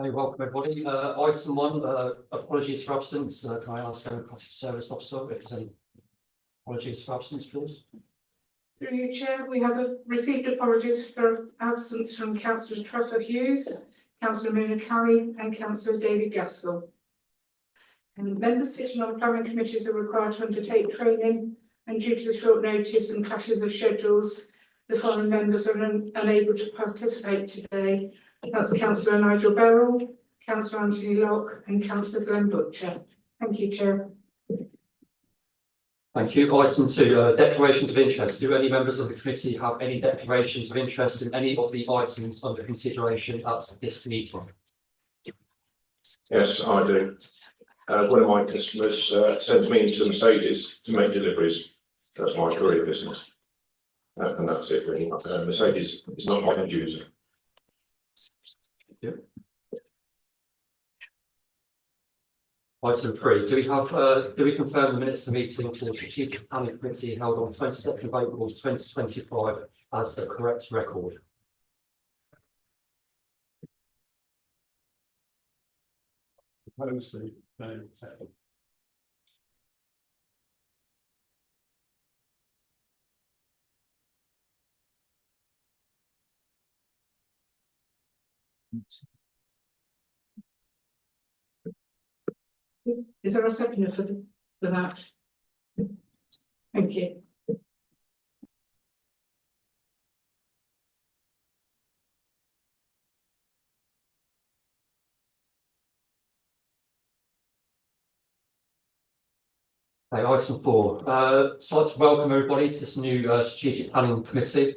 Hey, welcome everybody. Item one, apologies for absence. Can I ask Democratic Service Officer if there's any apologies for absence, please? Through you, Chair, we have received apologies for absence from Councillor Trevor Hughes, Councillor Mona Kelly and Councillor David Gaskell. And members sitting on planning committees are required to undertake training, and due to the short notice and clashes of schedules, the following members are unable to participate today. That's Councillor Nigel Beryl, Councillor Anthony Locke and Councillor Glenn Butcher. Thank you, Chair. Thank you. Item two, declarations of interest. Do any members of the committee have any declarations of interest in any of the items under consideration at this meeting? Yes, I do. One of my customers sends me into Mercedes to make deliveries. That's my career business. And that's it really. Mercedes is not my end user. Item three, do we confirm the minutes of the meeting for the Strategic Planning Committee held on 22nd of April 2025 as the correct record? Is there a seconder for that? Thank you. Okay, item four. So I'd like to welcome everybody to this new Strategic Planning Committee.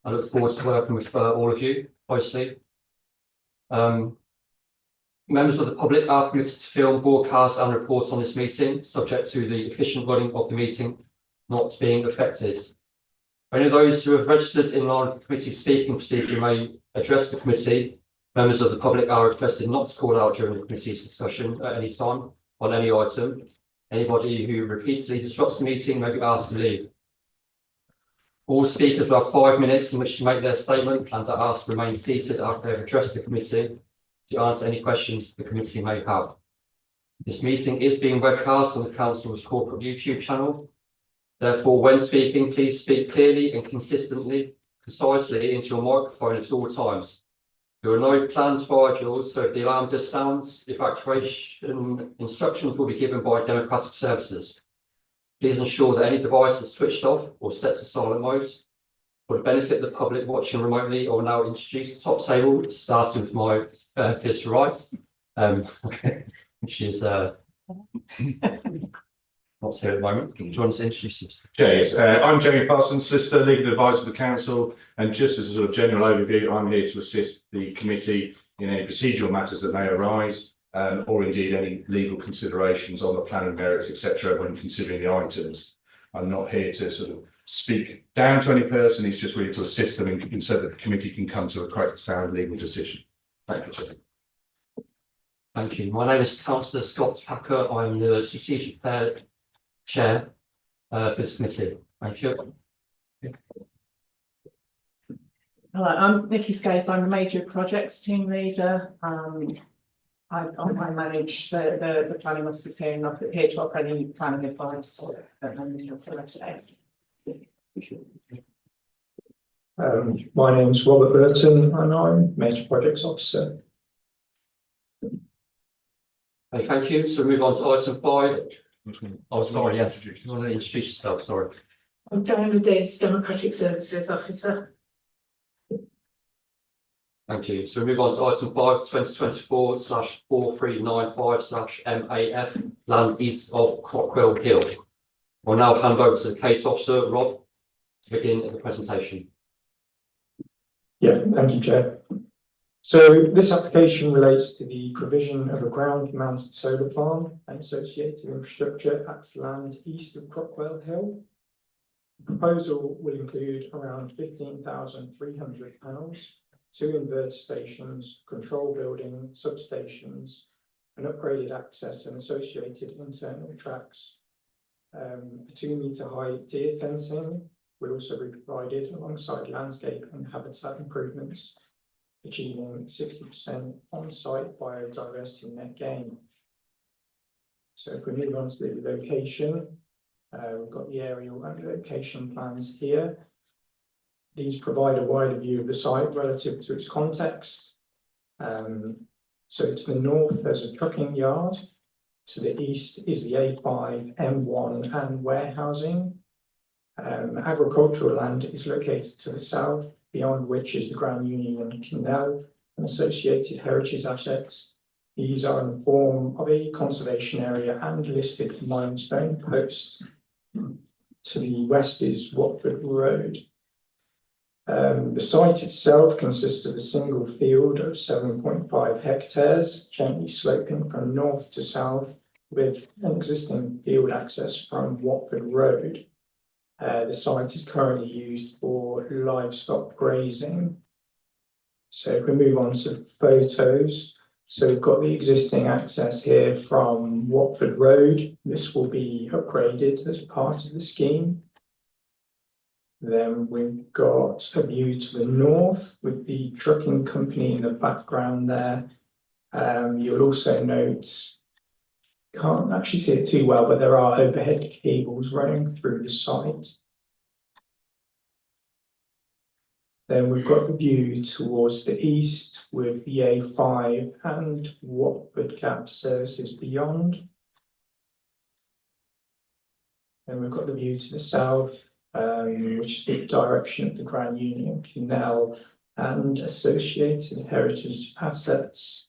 I look forward to working with all of you closely. Members of the public are permitted to film, broadcast and report on this meeting, subject to the efficient running of the meeting not being affected. Only those who have registered in line with the committee's speaking procedure may address the committee. Members of the public are requested not to call out during the committee's discussion at any time on any item. Anybody who repeatedly disrupts the meeting may be asked to leave. All speakers will have 5 minutes in which to make their statement and are asked to remain seated after they have addressed the committee to answer any questions the committee may have. This meeting is being webcast on the Council's corporate YouTube channel. Therefore, when speaking, please speak clearly and concisely into your microphone at all times. There are no planned fire drills, so if the alarm does sound, evacuation instructions will be given by Democratic Services. Please ensure that any device is switched off or set to silent mode. For the benefit of the public watching remotely, I will now introduce the top table, starting with my fist right, which is not here at the moment. Do you want to introduce yourself? Yes, I'm Jamie Parsons, solicitor, legal advisor for the council, and just as a sort of general overview, I'm here to assist the committee in any procedural matters that may arise, or indeed any legal considerations on the planning merits, etc., when considering the items. I'm not here to sort of speak down to any person, it's just really to assist them in so that the committee can come to a correct, sound legal decision. Thank you, Chair. Thank you. My name is Councillor Scott Packer. I'm the Strategic Chair for this committee. Thank you. Hello, I'm Nikki Scaife. I'm the Major Projects Team Leader. I manage the planning officers here, and I'm here to offer any planning advice that members have for today. My name's Robert Burton and I'm Major Projects Officer. Okay, thank you. So move on to item 5. Oh, sorry, yes. You want to introduce yourself, sorry. I'm Diana Davis, Democratic Services Officer. Thank you. So we move on to item 5, 2024/4395/MAF, land east of Crockwell Hill. We'll now hand over to the case officer, Rob, to begin the presentation. Yeah, thank you, Chair. So this application relates to the provision of a ground-mounted solar farm and associated infrastructure at land east of Crockwell Hill. The proposal will include around 15,300 panels, 2 inverter stations, control building, substations, and upgraded access and associated internal tracks. A 2-metre high tier fencing will also be provided alongside landscape and habitat improvements. achieving 60% on-site biodiversity net gain. So if we move on to the location, we've got the aerial and location plans here. These provide a wider view of the site relative to its context. So to the north, there's a trucking yard. To the east is the A5, M1 and warehousing. Agricultural land is located to the south, beyond which is the Grand Union Canal and associated heritage assets. These are in the form of a conservation area and listed limestone posts. To the west is Watford Road. The site itself consists of a single field of 7.5 hectares, gently sloping from north to south, with an existing field access from Watford Road. The site is currently used for livestock grazing. So if we move on to photos, so we've got the existing access here from Watford Road. This will be upgraded as part of the scheme. Then we've got a view to the north with the trucking company in the background there. You'll also note, can't actually see it too well, but there are overhead cables running through the site. Then we've got the view towards the east with the A5 and Watford Gap services beyond. Then we've got the view to the south, which is the direction of the Grand Union Canal and associated heritage assets.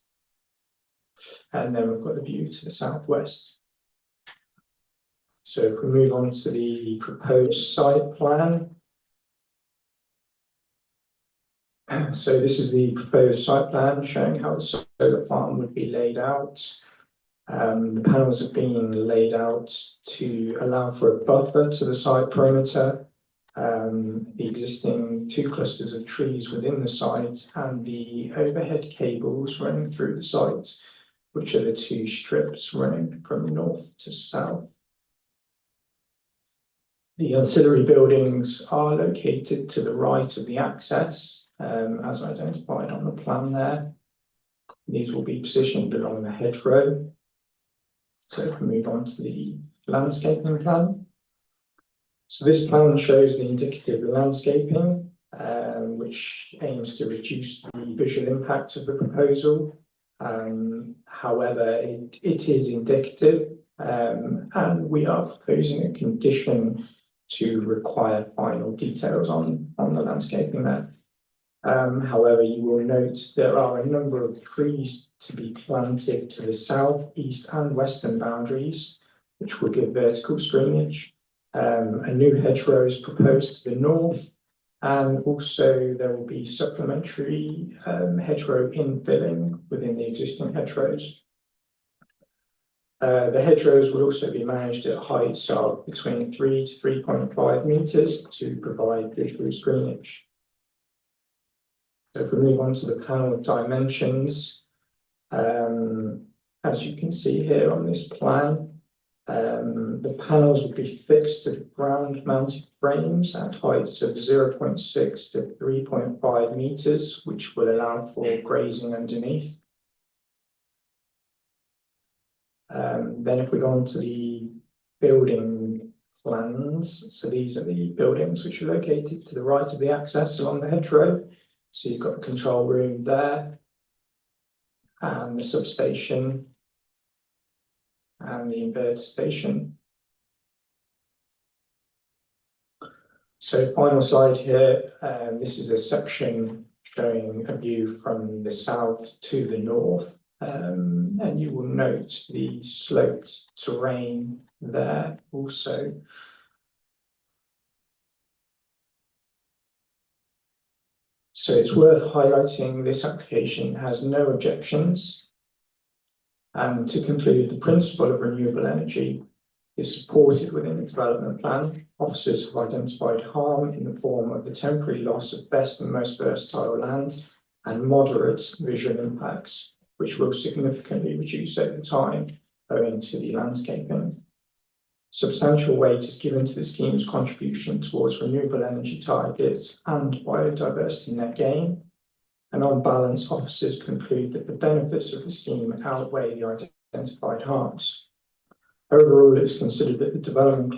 And then we've got the view to the southwest. So if we move on to the proposed site plan. So this is the proposed site plan showing how the solar farm would be laid out. The panels have been laid out to allow for a buffer to the site perimeter. The existing 2 clusters of trees within the site and the overhead cables running through the site, which are the 2 strips running from north to south. The ancillary buildings are located to the right of the access, as identified on the plan there. These will be positioned along the hedgerow. So if we move on to the landscaping plan. So this plan shows the indicative landscaping, which aims to reduce the visual impact of the proposal. However, it is indicative, and we are proposing a condition to require final details on the landscaping there. However, you will note there are a number of trees to be planted to the south, east and western boundaries, which will give vertical screenage. A new hedgerow is proposed to the north, and also there will be supplementary hedgerow infilling within the existing hedgerows. The hedgerows will also be managed at heights of between 3 to 3.5 metres to provide visual screenage. So if we move on to the panel dimensions, as you can see here on this plan, the panels will be fixed to the ground mounted frames at heights of 0.6 to 3.5 metres, which will allow for grazing underneath. Then if we go on to the building plans, so these are the buildings which are located to the right of the access along the hedgerow. So you've got the control room there, and the substation, and the inverter station. So final slide here, this is a section showing a view from the south to the north. And you will note the sloped terrain there also. So it's worth highlighting this application has no objections. And to conclude, the principle of renewable energy is supported within the development plan. Officers have identified harm in the form of the temporary loss of best and most versatile land and moderate visual impacts, which will significantly reduce over time owing to the landscaping. Substantial weight is given to the scheme's contribution towards renewable energy targets and biodiversity net gain. and on balance, officers conclude that the benefits of the scheme outweigh the identified harms. Overall, it's considered that the development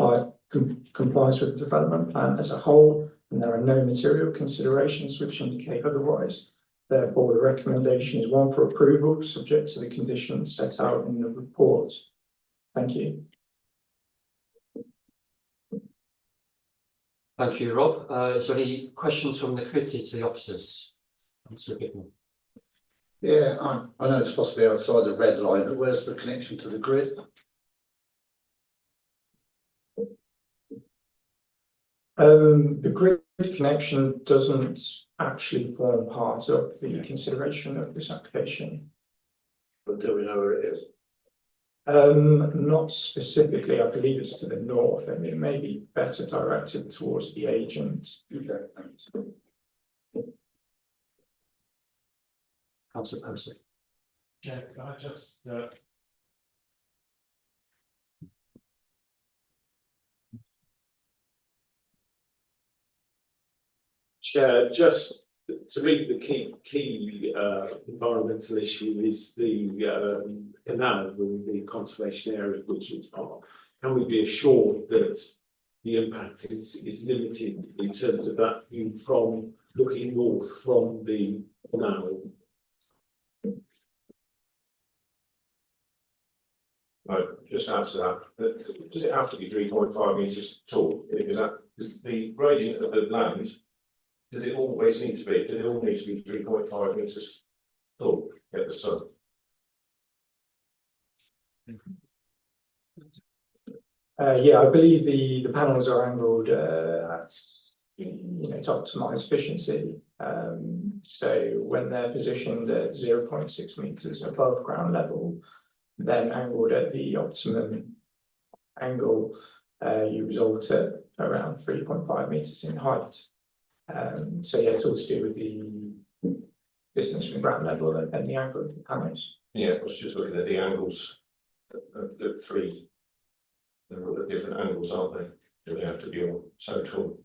complies with the development plan as a whole, and there are no material considerations which indicate otherwise. Therefore, the recommendation is one for approval, subject to the conditions set out in the report. Thank you. Thank you, Rob. Is there any questions from the committee to the officers? Councillor Bittman. Yeah, I know it's possibly outside the red line, but where's the connection to the grid? The grid connection doesn't actually form part of the consideration of this application. But do we know where it is? Not specifically, I believe it's to the north, and it may be better directed towards the agent. Okay, thanks. Councillor Percy. Yeah, can I just Chair, just to me, the key environmental issue is the canal and the conservation area of Woodlands Park. Can we be assured that the impact is limited in terms of that view from looking north from the canal? Just answer that. Does it have to be 3.5 metres tall? Is the gradient of the land, does it always need to be? Does it all need to be 3.5 metres tall at the sun? Yeah, I believe the panels are angled at, to optimize efficiency. So when they're positioned at 0.6 meters above ground level, then angled at the optimum angle, you result at around 3.5 meters in height. So yeah, it's all to do with the distance from ground level and the angle of the panels. Yeah, I was just looking at the angles of the three. They're all at different angles, aren't they? Do they have to be all so tall?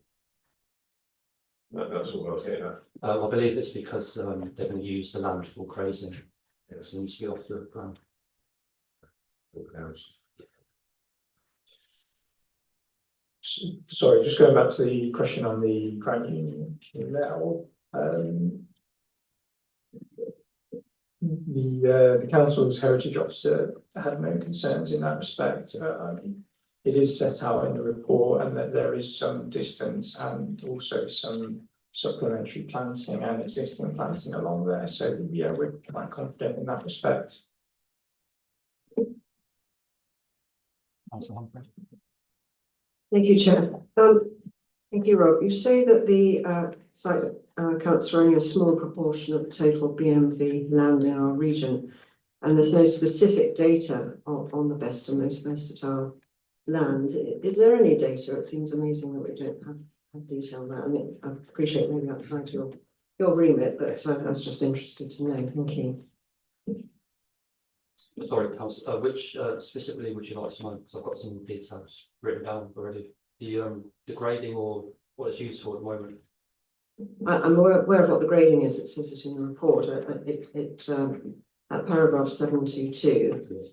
That's all I was getting at. I believe it's because they're going to use the land for grazing. So it needs to be off the ground. Sorry, just going back to the question on the Grand Union Canal. The council's heritage officer had no concerns in that respect. It is set out in the report, and that there is some distance and also some supplementary planting and existing planting along there. So yeah, we're quite confident in that respect. Councillor Humphrey. Thank you, Chair. Thank you, Rob. You say that the site accounts for only a small proportion of the total BMV land in our region, and there's no specific data on the best and most versatile lands. Is there any data? It seems amazing that we don't have detail on that. I mean, I appreciate maybe outside your remit, but I was just interested to know. Thank you. Sorry, Councillor, which specifically would you like to know? Because I've got some details written down already. The grading or what it's used for at the moment. I'm aware of what the grading is. It says it in the report. At paragraph 722,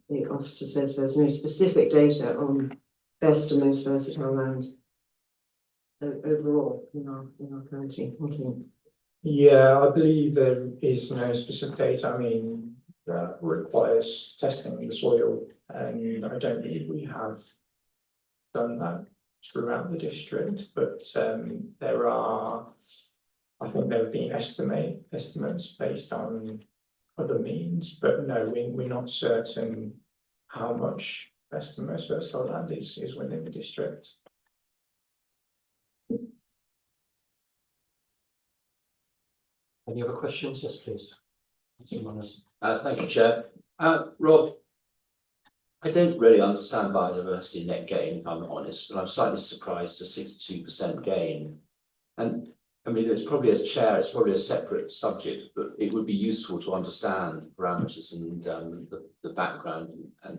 the officer says there's no specific data on best and most versatile land overall in our county. Thank you. Yeah, I believe there is no specific data. I mean, that requires testing the soil, and I don't believe we have done that throughout the district. But there are, I think there have been estimates based on other means, but no, we're not certain how much best and most versatile land is within the district. Any other questions? Yes, please. Thank you, Chair. Rob, I don't really understand biodiversity net gain, if I'm honest, but I'm slightly surprised to 62% gain. And I mean, it's probably as chair, it's probably a separate subject, but it would be useful to understand parameters and the background and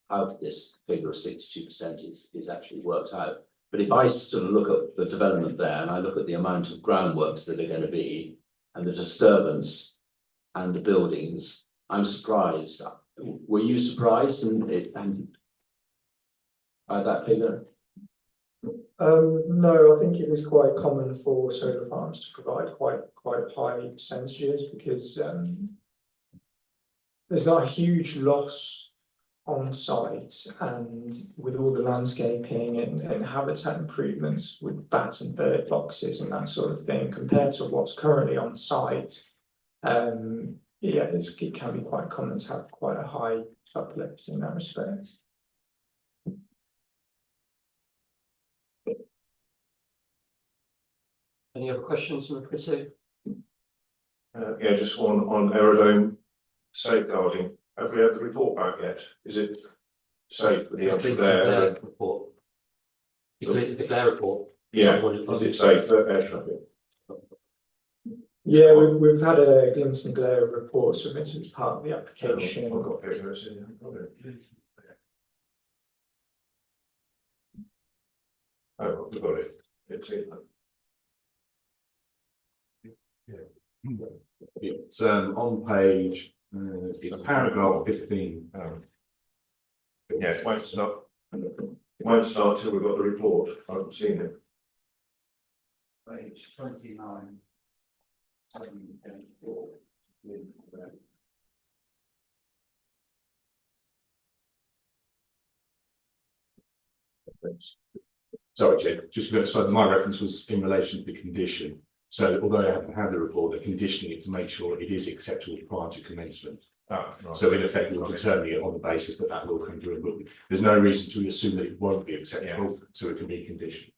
how this figure of 62% is actually worked out. But if I sort of look at the development there and I look at the amount of groundworks that are going to be and the disturbance and the buildings, I'm surprised. Were you surprised and by that figure? No, I think it is quite common for solar farms to provide quite high percentages because there's not a huge loss on site, and with all the landscaping and habitat improvements with bats and bird boxes and that sort of thing, compared to what's currently on site, yeah, it can be quite common to have quite a high uplift in that respect. Any other questions from the committee? Yeah, just one on aerodome safeguarding. Have we had the report back yet? Is it safe for the actual Completed there? their report. You completed the Glare report? Yeah, is it safe for air traffic? Yeah, we've had a Glinton Glare report submitted as part of the application. I've got pictures. Oh, we've got it. It's in. It's on page, it's paragraph 15. But yes, it won't start. It won't start till we've got the report. I haven't seen it. Page 29. Sorry, Chair, just so my reference was in relation to the condition. So although I haven't had the report, they're conditioning it to make sure it is acceptable prior to commencement. So in effect, we'll determine it on the basis that that will come through. But there's no reason to assume that it won't be acceptable, so it can be conditioned.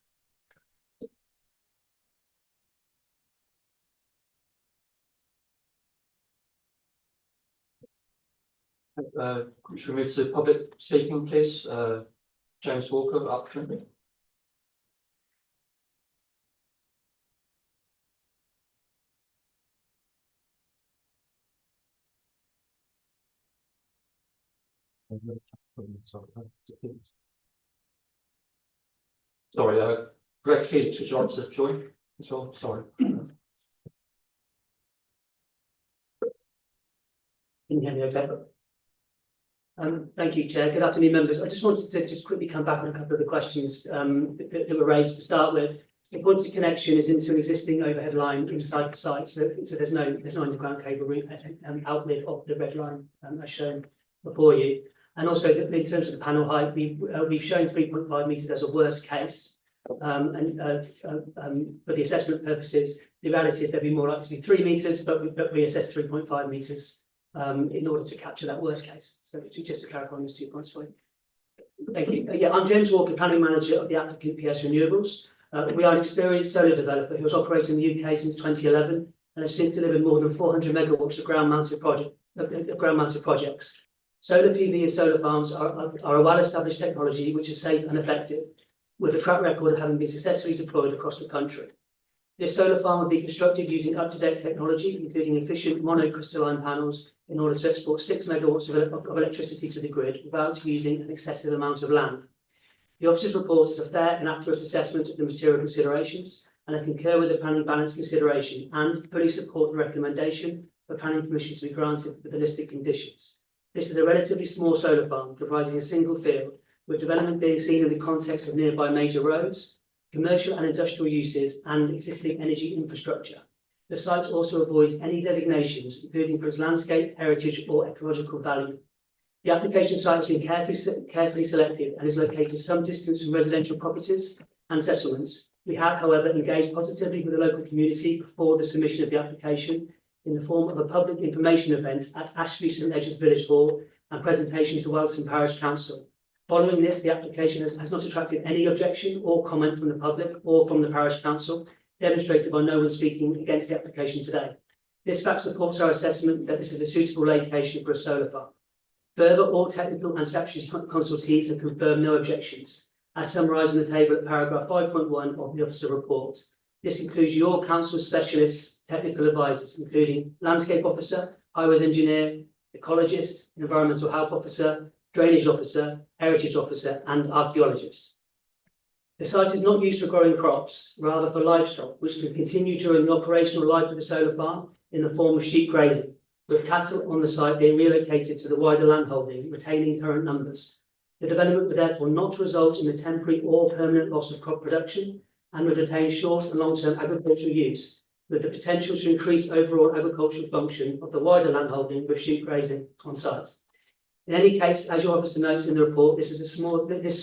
Should we move to public speaking, please? James Walker, applicant. Sorry, Greg Felix, would you like to join as well? Sorry. Can you hear me okay? Thank you, Chair. Good afternoon, members. I just wanted to just quickly come back on a couple of the questions that were raised to start with. The pointed connection is into an existing overhead line inside the site, so there's no underground cable outlet of the red line as shown before you. And also in terms of the panel height, we've shown 3.5 metres as a worst case. For the assessment purposes, the reality is there'd be more likely to be 3 metres, but we assess 3.5 metres in order to capture that worst case. So just to clarify on those 2 points for you. Thank you. Yeah, I'm James Walker, planning manager of the applicant PS Renewables. We are an experienced solar developer who has operated in the UK since 2011 and has since delivered more than 400 megawatts of ground-mounted projects. Solar PV and solar farms are a well-established technology which is safe and effective, with a track record of having been successfully deployed across the country. This solar farm will be constructed using up-to-date technology, including efficient monocrystalline panels, in order to export 6 megawatts of electricity to the grid without using an excessive amount of land. The officer's report is a fair and accurate assessment of the material considerations, and I concur with the planning balance consideration and fully support the recommendation for planning permission to be granted with the listed conditions. This is a relatively small solar farm comprising a single field, with development being seen in the context of nearby major roads, commercial and industrial uses, and existing energy infrastructure. The site also avoids any designations, including for its landscape, heritage, or ecological value. The application site has been carefully selected and is located some distance from residential properties and settlements. We have, however, engaged positively with the local community before the submission of the application in the form of a public information event at Ashley St Edge's Village Hall and presentation to Welton Parish Council. Following this, the application has not attracted any objection or comment from the public or from the Parish Council, demonstrated by no one speaking against the application today. This fact supports our assessment that this is a suitable location for a solar farm. Further, all technical and statutory consultees have confirmed no objections, as summarised in the table at paragraph 5.1 of the officer report. This includes your council specialists, technical advisors, including landscape officer, highways engineer, ecologist, environmental health officer, drainage officer, heritage officer, and archaeologists. The site is not used for growing crops, rather for livestock, which can continue during the operational life of the solar farm in the form of sheep grazing, with cattle on the site being relocated to the wider landholding, retaining current numbers. The development would therefore not result in the temporary or permanent loss of crop production and would retain short and long-term agricultural use, with the potential to increase overall agricultural function of the wider landholding with sheep grazing on site. In any case, as your officer notes in the report, this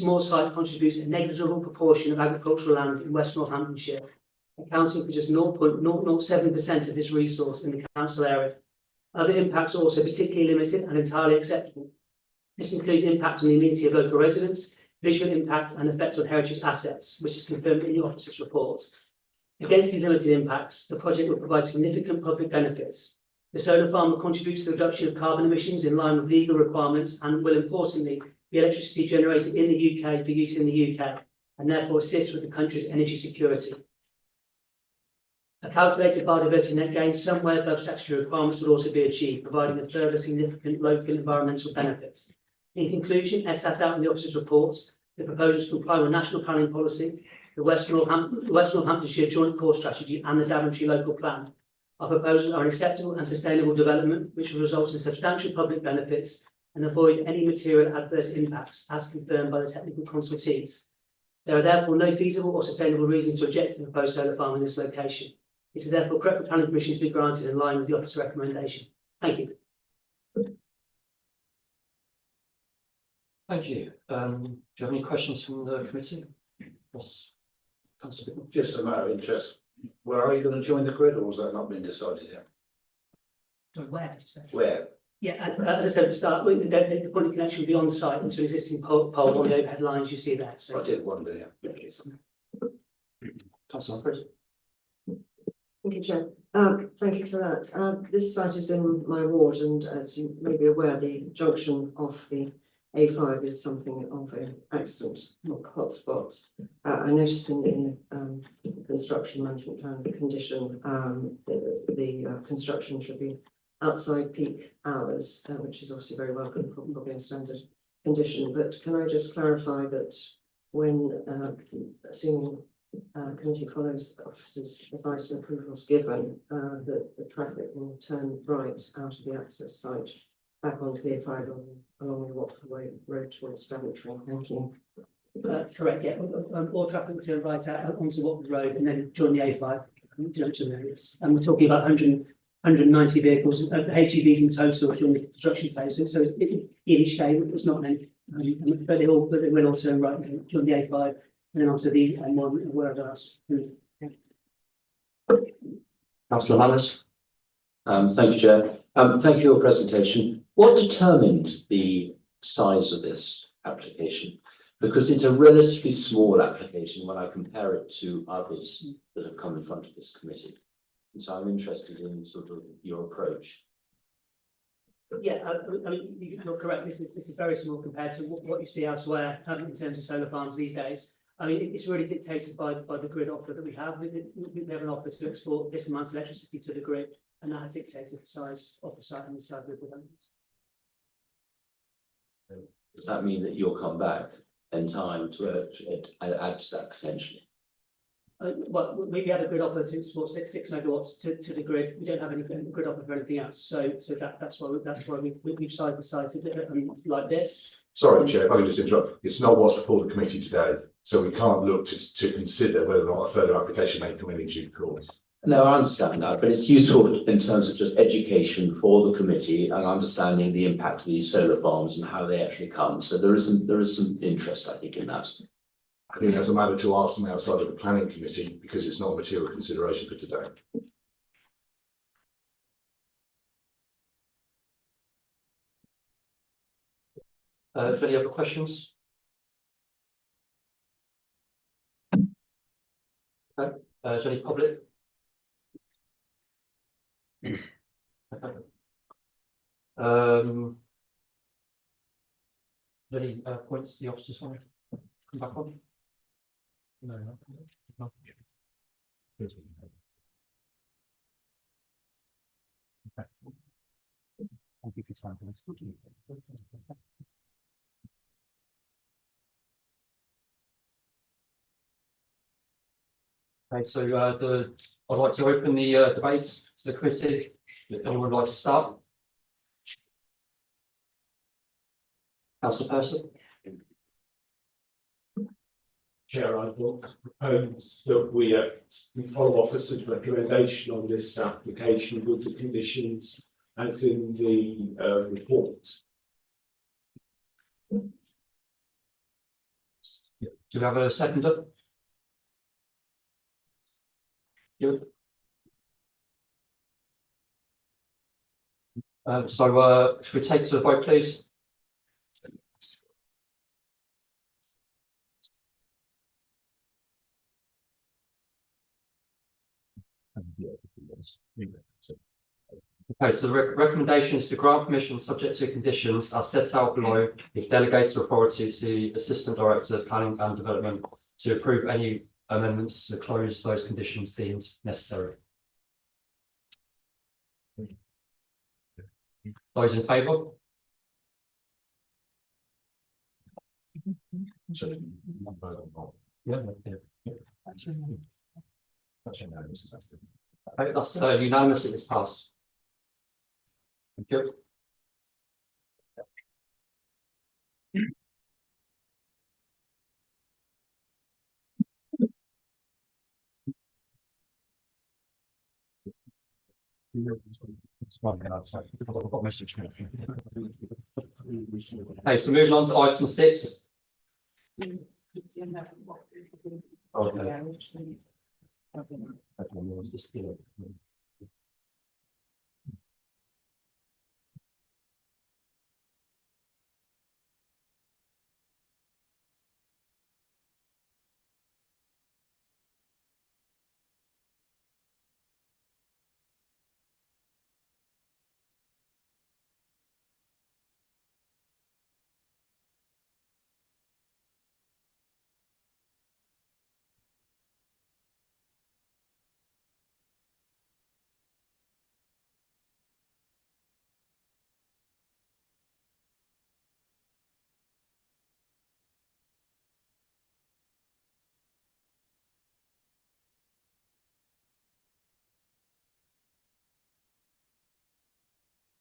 small site contributes a negligible proportion of agricultural land in West Northamptonshire, accounting for just 0.007% of this resource in the council area. Other impacts are also particularly limited and entirely acceptable. This includes impact on the immunity of local residents, visual impact and effect on heritage assets, which is confirmed in the officer's report. Against these limited impacts, the project will provide significant public benefits. The solar farm will contribute to the reduction of carbon emissions in line with legal requirements and will importantly be electricity generated in the UK for use in the UK and therefore assist with the country's energy security. A calculated biodiversity net gain somewhere above statutory requirements would also be achieved, providing a further significant local environmental benefits. In conclusion, as set out in the officer's report, the proposals comply with national planning policy, the West Northamptonshire Joint Core Strategy and the Daventry Local Plan. Our proposals are an acceptable and sustainable development which will result in substantial public benefits and avoid any material adverse impacts as confirmed by the technical consultees. There are therefore no feasible or sustainable reasons to object to the proposed solar farm in this location. It is therefore correct for planning permission to be granted in line with the officer's recommendation. Thank you. Thank you. Do you have any questions from the committee? Yes. Councillor Biddle. Just a matter of interest, where are you going to join the grid, or has that not been decided yet? So where did you say? Where? Yeah, and as I said at the start, the point of connection will be on site into an existing pole on the overhead lines you see there. So I did wonder, yeah. Councillor Humphries. Thank you, Chair. Thank you for that. This site is in my ward, and as you may be aware, the junction of the A5 is something of an accident hotspot. I noticed in the construction management plan condition, the construction should be outside peak hours, which is obviously very welcome, probably a standard condition. But can I just clarify that when, assuming committee follows the officer's advice and approvals given, that the traffic will turn right out of the access site back onto the A5 along the Watford Way road towards Daventry? Thank you. correct, yeah. All traffic will turn right out onto Watford Road and then join the A5 junction areas. And we're talking about 190 vehicles, HGVs in total during the construction phase. So in each day, it's not many, but they will all turn right and join the A5 and then onto the M1 and wherever else. Councillor Manners. Thank you, Chair. Thank you for your presentation. What determined the size of this application? Because it's a relatively small application when I compare it to others that have come in front of this committee. And so I'm interested in sort of your approach. Yeah, I mean, you're correct. This is very small compared to what you see elsewhere in terms of solar farms these days. I mean, it's really dictated by the grid offer that we have. We have an offer to export this amount of electricity to the grid, and that has dictated the size of the site and the size of the development. Does that mean that you'll come back in time to add to that potentially? Well, we have a grid offer to export 6 megawatts to the grid. We don't have any grid offer for anything else. So that's why we've sized the site like this. Sorry, Chair, if I could just interrupt. It's not what's before the committee today, so we can't look to consider whether or not a further application may come in due course. No, I understand that, but it's useful in terms of just education for the committee and understanding the impact of these solar farms and how they actually come. So there is some interest, I think, in that. I think that's a matter to ask them outside of the planning committee because it's not a material consideration for today. Is there any other questions? Okay. Is there any public? Okay. Any points the officers want to come back on? No. Thank you for your time. Okay, so I'd like to open the debate to the committee. If anyone would like to start. Councillor Person. Chair, I will propose that we follow officer's recommendation on this application with the conditions as in the report. Do we have a seconder? Good. Should we take to the vote, please? Okay, so the recommendation is to grant permission subject to conditions as set out below, if delegated authority to the Assistant Director of Planning and Development to approve any amendments to close those conditions deemed necessary. Those in favour? Yeah. Okay, that's unanimous, it is passed. Thank you. Okay, so moving on to item 6.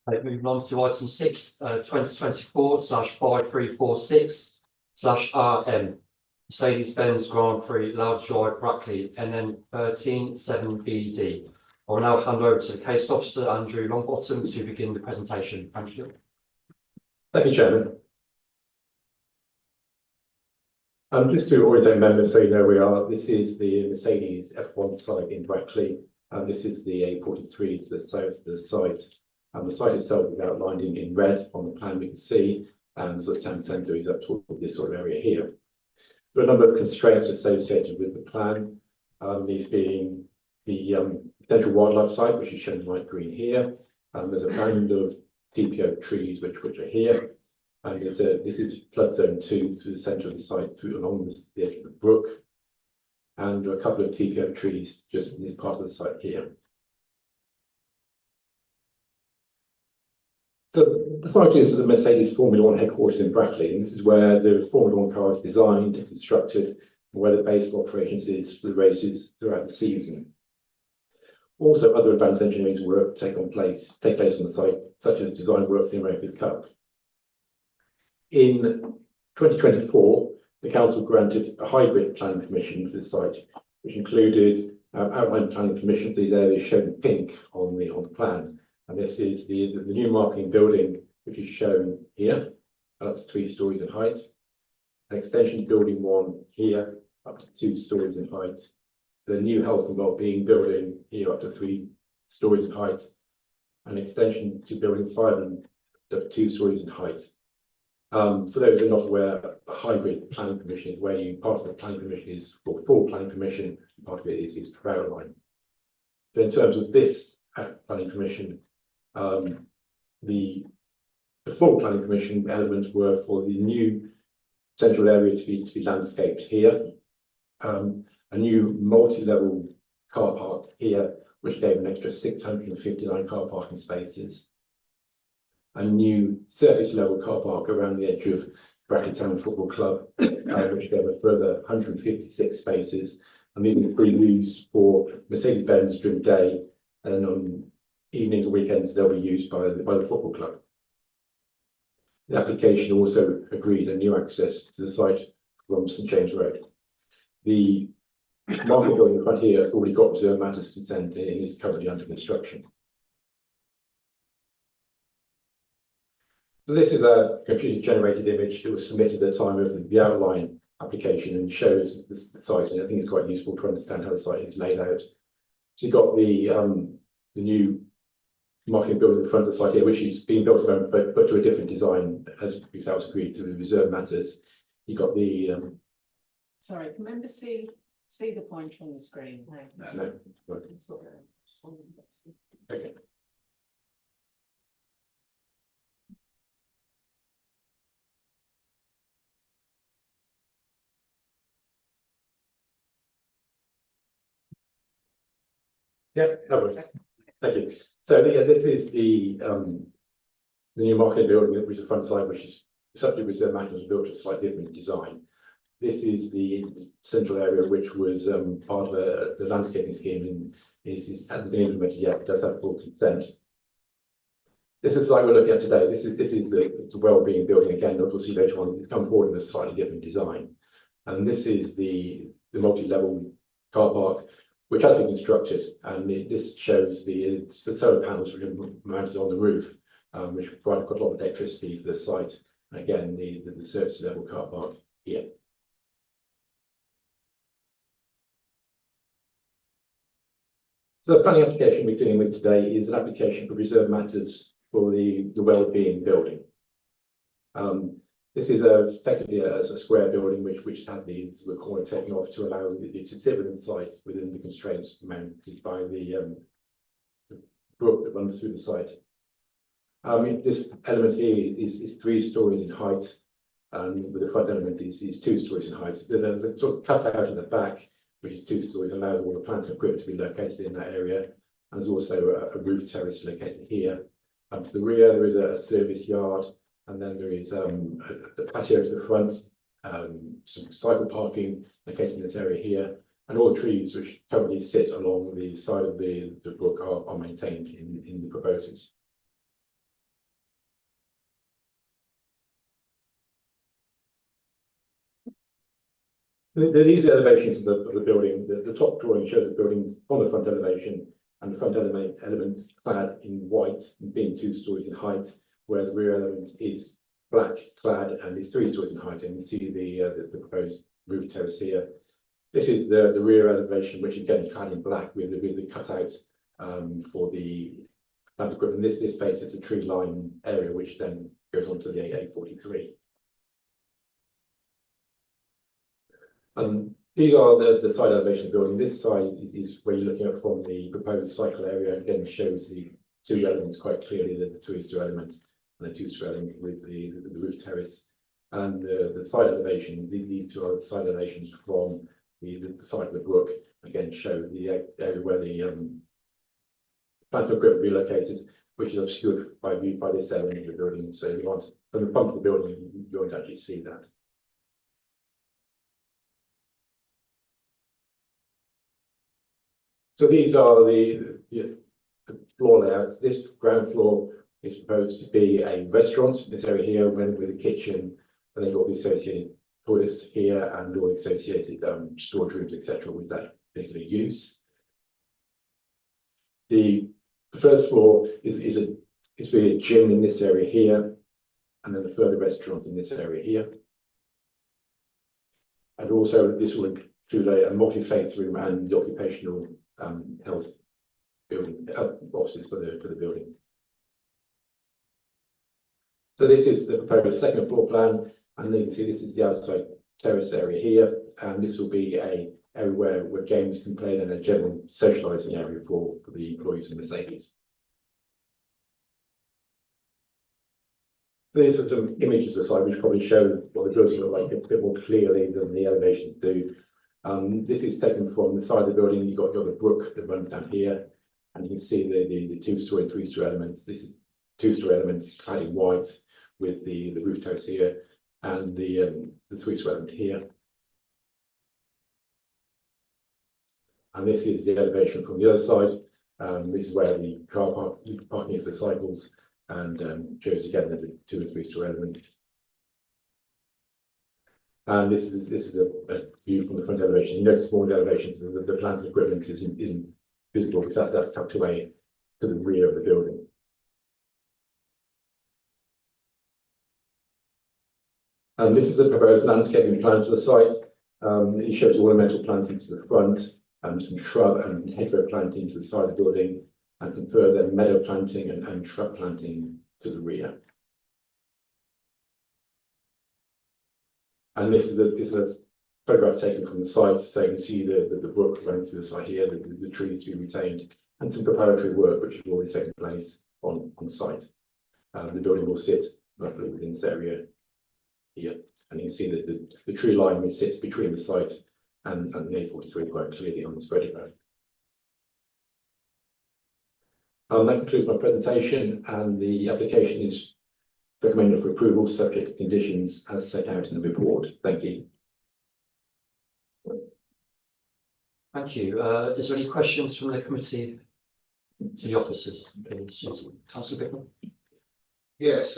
Okay, moving on to item 6, 2024/5346/RM. Mercedes-Benz Grand Prix Loud Drive Brackley NN 137BD. I will now hand over to the case officer Andrew Longbottom to begin the presentation. Thank you. Thank you, Chairman. Just to orientate members, so you know this is the Mercedes F1 site in Brackley, and this is the A43 to the south of the site. And the site itself is outlined in red on the plan we can see, and the town centre is up toward this sort of area here. There are a number of constraints associated with the plan, these being the potential wildlife site, which is shown in light green here. There's a band of TPO trees which are here, and this is flood zone 2 through the centre of the site, through along the edge of the brook, and a couple of TPO trees just in this part of the site here. So the site is the Mercedes Formula 1 headquarters in Brackley, and this is where the Formula 1 car is designed and constructed, and where the base of operations is for the races throughout the season. Also, other advanced engineering work take place on the site, such as design work for the America's Cup. In 2024, the council granted a hybrid planning permission for the site, which included outline planning permission for these areas shown in pink on the plan. And this is the new marketing building, which is shown here, up to 3 stories in height. An extension to building 1 here, up to 2 stories in height. The new health and wellbeing building here, up to 3 stories in height. An extension to building 5 and up to 2 stories in height. For those who are not aware, a hybrid planning permission is where part of the planning permission is for full planning permission, part of it is for outline. So in terms of this planning permission, the full planning permission elements were for the new central area to be landscaped here, a new multi-level car park here, which gave an extra 659 car parking spaces, a new surface level car park around the edge of Brackley Town Football Club, which gave a further 156 spaces, And these are free used for Mercedes-Benz during the day, and then on evenings and weekends, they'll be used by the football club. The application also agreed a new access to the site from St James Road. The market building in front here has already got reserve matters consent and is currently under construction. So this is a computer generated image that was submitted at the time of the outline application and shows the site, and I think it's quite useful to understand how the site is laid out. So you've got the new marketing building in front of the site here, which is being built at the moment, but to a different design, as that was agreed to the reserve matters. You've got the Sorry, can members see the pointer on the screen? no, okay. Yeah, that works. Thank you. So yeah, this is the new marketing building, which is the front side, which is subject reserve matters, was built to a slightly different design. This is the central area, which was part of the landscaping scheme, and hasn't been implemented yet, but does have full consent. This is the site we're looking at today. This is the well-being building again. We'll see later on. It's come forward in a slightly different design, and this is the multi-level car park, which has been constructed, and this shows the solar panels which are mounted on the roof, which provide quite a lot of electricity for the site. And again, the service level car park here. So the planning application we're dealing with today is an application for reserve matters for the well-being building. This is effectively a square building which had the corner taken off to allow it to sit within the site within the constraints managed by the brook that runs through the site. This element here is 3 stories in height, and with the front element is 2 stories in height. There's a sort of cutout at the back, which is 2 stories, allows all the plant and equipment to be located in that area. And there's also a roof terrace located here. To the rear, there is a service yard, and then there is a patio to the front, some cycle parking located in this area here, and all the trees which currently sit along the side of the brook are maintained in the proposals. These are elevations of the building. The top drawing shows the building on the front elevation, and the front element clad in white and being 2 stories in height, whereas the rear element is black clad and is 3 stories in height. And you see the proposed roof terrace here. This is the rear elevation, which is again clad in black with the cutout for the plant equipment. This faces a tree line area, which then goes on to the A43. These are the side elevation of the building. This side is where you're looking at from the proposed cycle area. Again, shows the 2 elements quite clearly, the 2:2 element and the 2:2 element with the roof terrace. And the side elevation, these 2 are the side elevations from the side of the brook. Again, show the area where the plant equipment will be located, which is obscured by view by this element of the building. So if you want from the front of the building, you won't actually see that. So these are the floor layouts. This ground floor is proposed to be a restaurant in this area here, with a kitchen, and then all the associated toilets here and all the associated storage rooms, etc., with that particular use. The first floor is really a gym in this area here, and then a further restaurant in this area here. And also this will include a multi-faith room and the occupational health building offices for the building. So this is the proposed second floor plan, and then you can see this is the outside terrace area here, and this will be a area where games can play and a general socialising area for the employees of Mercedes. So these are some images of the site which probably show what the buildings look like a bit more clearly than the elevations do. This is taken from the side of the building. You've got the brook that runs down here, and you can see the 2-story and 3-story elements. This is 2-story elements clad in white with the roof terrace here, and the 3-story element here. And this is the elevation from the other side. This is where the parking is for cycles, and shows again the 2 and 3 story elements. And this is a view from the front elevation. You notice more elevations, the planting equipment isn't visible because that's tucked away to the rear of the building. And this is a proposed landscaping plan for the site. It shows ornamental planting to the front, some shrub and hedgerow planting to the side of the building, and some further meadow planting and shrub planting to the rear. And this is a photograph taken from the site, so you can see the brook running through the site here, the trees to be retained, and some preparatory work which has already taken place on site. The building will sit roughly within this area here, and you can see that the tree line which sits between the site and the A43 quite clearly on this photograph. That concludes my presentation, and the application is recommended for approval subject to conditions as set out in the report. Thank you. Thank you. Is there any questions from the committee to the officers? Councillor Bicknell? Yes,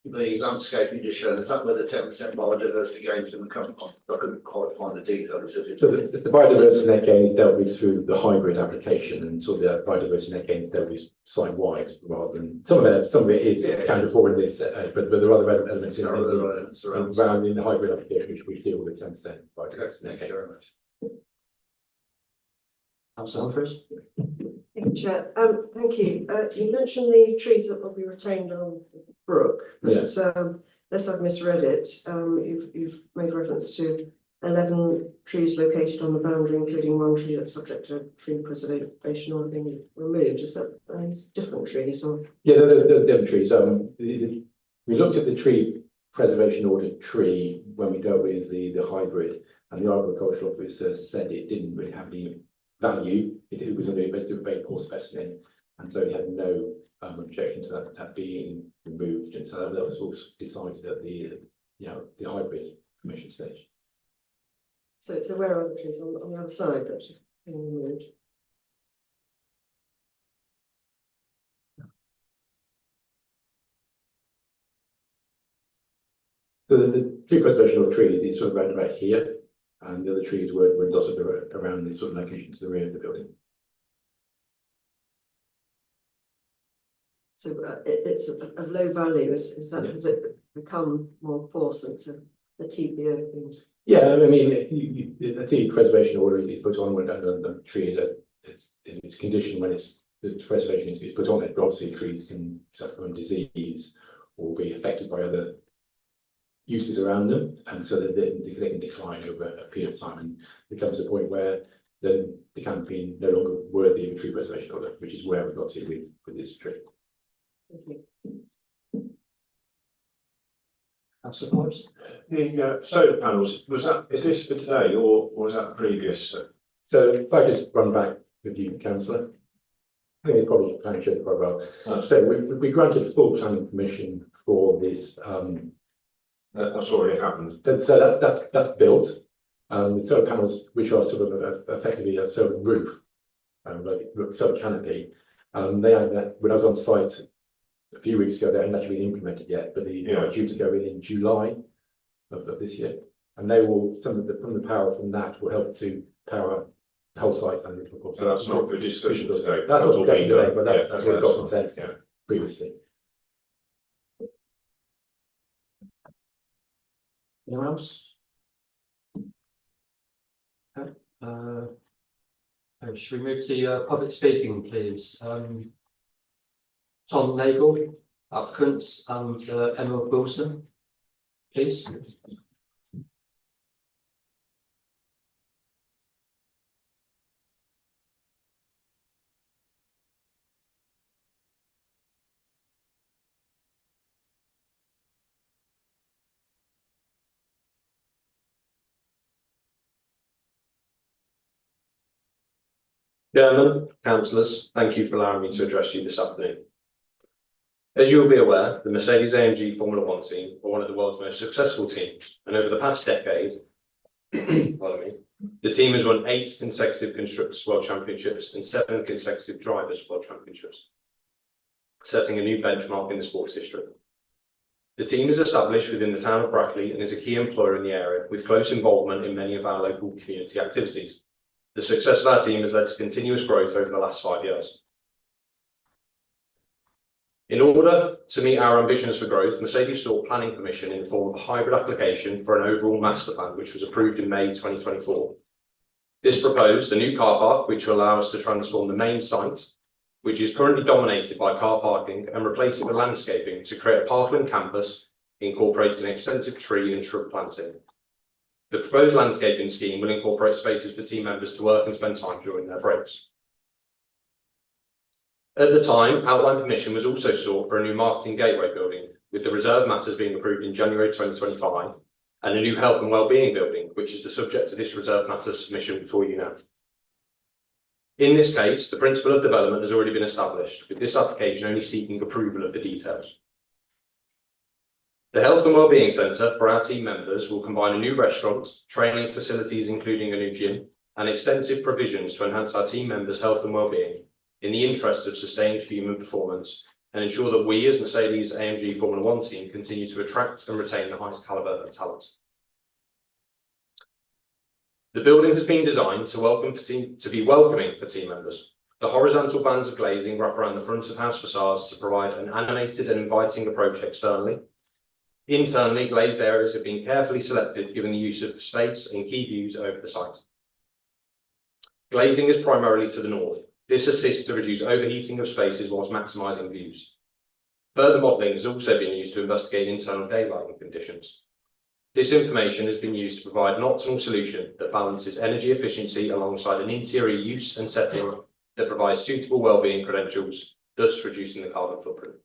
the landscaping just shown, is that where the 10% biodiversity gains in the company? I couldn't quite find the detail. It says it's So the biodiversity net gain is dealt with through the hybrid application, and so the biodiversity net gain is dealt with site-wide rather than some of it is accounted for in this, but there are other elements in around in the hybrid application which deal with 10% biodiversity net gain. very much. Councillor Humphreys? Thank you, Chair. Thank you. You mentioned the trees that will be retained on Brook. Yeah. But, unless I've misread it, you've made reference to 11 trees located on the boundary, including one tree that's subject to tree preservation or being removed. Is that those different trees or? Yeah, there's different trees. We looked at the tree preservation order tree when we dealt with the hybrid, and the arboricultural officer said it didn't really have any value. It was a very poor specimen, and so he had no objection to that being removed, and so that was also decided at the hybrid commission stage. So where are the trees on the other side that have been removed? So the tree preservation of trees is sort of around about here, and the other trees were dotted around this sort of location to the rear of the building. So it's of low value. Is that, has it become more poor since the TPO things? Yeah, I mean, the tree preservation order is put on when the tree that it's in its condition when the preservation is put on it. But obviously, trees can suffer from disease or be affected by other uses around them, and so that they can decline over a period of time, and there comes a point where then they can be no longer worthy of a tree preservation order, which is where we got to with this tree. Thank you. Councillor Forbes? The solar panels, is this for today or was that previous? So if I just run back with you, councillor, I think it's probably planning showed quite well. So we granted full planning permission for this. That's already happened. So that's built. The solar panels, which are sort of effectively a solar roof, like solar canopy, they had that when I was on site a few weeks ago. They hadn't actually been implemented yet, but they are due to go in July of this year, and they will from the power from that will help to power the whole site. And So that's not for discussion today. That's not for discussion today, but that's yeah, what we got consent yeah. previously. Anyone else? Okay. Should we move to public speaking, please? Tom Nagel, applicants, and Emma Wilson, please. Chairman, councillors, thank you for allowing me to address you this afternoon. As you will be aware, the Mercedes-AMG Formula One team are one of the world's most successful teams, and over the past decade, pardon me, The team has won 8 consecutive Constructors World Championships and 7 consecutive Drivers World Championships, setting a new benchmark in the sports history. The team is established within the town of Brackley and is a key employer in the area, with close involvement in many of our local community activities. The success of our team has led to continuous growth over the last 5 years. In order to meet our ambitions for growth, Mercedes sought planning permission in the form of a hybrid application for an overall master plan, which was approved in May 2024. This proposed a new car park, which will allow us to transform the main site, which is currently dominated by car parking, and replace it with landscaping to create a parkland campus, incorporating extensive tree and shrub planting. The proposed landscaping scheme will incorporate spaces for team members to work and spend time during their breaks. At the time, outline permission was also sought for a new marketing gateway building, with the reserve matters being approved in January 2025, and a new health and wellbeing building, which is the subject of this reserve matters submission before you now. In this case, the principle of development has already been established, with this application only seeking approval of the details. The Health and Wellbeing Centre for our team members will combine a new restaurant, training facilities including a new gym, and extensive provisions to enhance our team members' health and wellbeing in the interests of sustained human performance and ensure that we as Mercedes-AMG Formula One team continue to attract and retain the highest calibre of talent. The building has been designed to be welcoming for team members. The horizontal bands of glazing wrap around the front of house facades to provide an animated and inviting approach externally. Internally, glazed areas have been carefully selected given the use of space and key views over the site. Glazing is primarily to the north. This assists to reduce overheating of spaces whilst maximising views. Further modelling has also been used to investigate internal daylighting conditions. This information has been used to provide an optimal solution that balances energy efficiency alongside an interior use and setting that provides suitable wellbeing credentials, thus reducing the carbon footprint.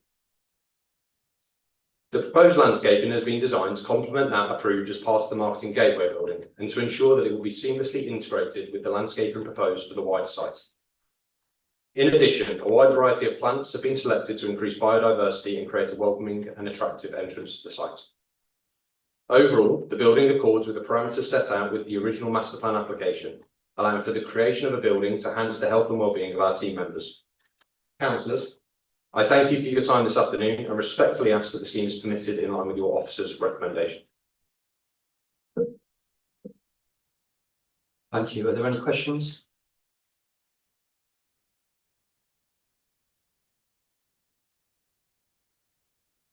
The proposed landscaping has been designed to complement that approved as part of the marketing gateway building and to ensure that it will be seamlessly integrated with the landscaping proposed for the wider site. In addition, a wide variety of plants have been selected to increase biodiversity and create a welcoming and attractive entrance to the site. Overall, the building accords with the parameters set out with the original master plan application, allowing for the creation of a building to enhance the health and wellbeing of our team members. Councillors, I thank you for your time this afternoon and respectfully ask that the scheme is permitted in line with your officer's recommendation. Thank you. Are there any questions?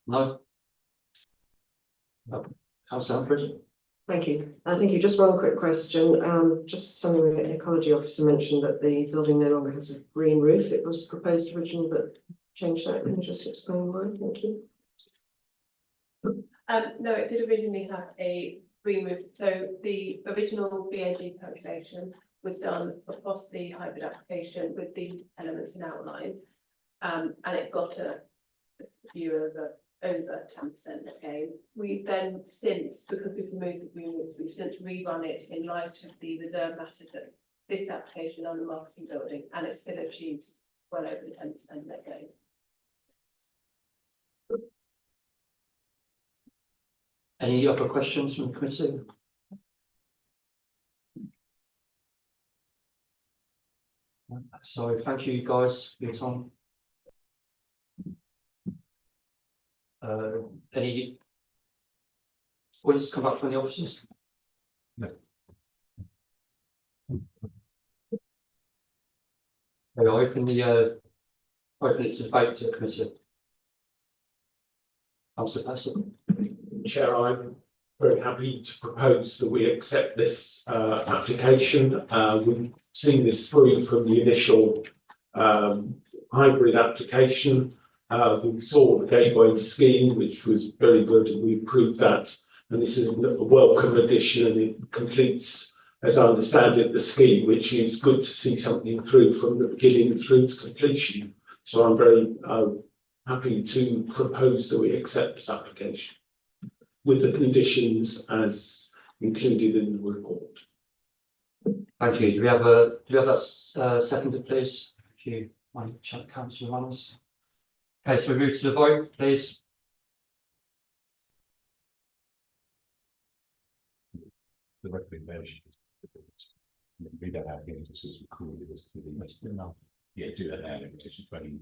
No? No. Councillor Humphries? Thank you. Thank you. Just one quick question. Just something the ecology officer mentioned that the building no longer has a green roof. It was proposed originally, but changed that. Can you just explain why? Thank you. No, it did originally have a green roof. So the original BNG calculation was done across the hybrid application with the elements in outline. And it got a view of over 10% again. We then since, because we've removed the green roof, we've since rerun it in light of the reserve matter that this application on the marketing building, and it still achieves well over the 10% net gain. Any other questions from the committee? So thank you guys for your time. Any points come back from the officers? No. I open it to debate to the committee. Councillor Person. Chair, I'm very happy to propose that we accept this application. We've seen this through from the initial hybrid application. We saw the gateway scheme, which was very good, and we approved that. And this is a welcome addition, and it completes, as I understand it, the scheme, which is good to see something through from the beginning through to completion. So I'm very happy to propose that we accept this application with the conditions as included in the report. Thank you. Do we have that seconded, please? If you want to check Councillor Manners. Okay, so we move to the vote, please. The recommendation. Read that out again, just as recorded as to the. Yeah, do that now, in petition 20.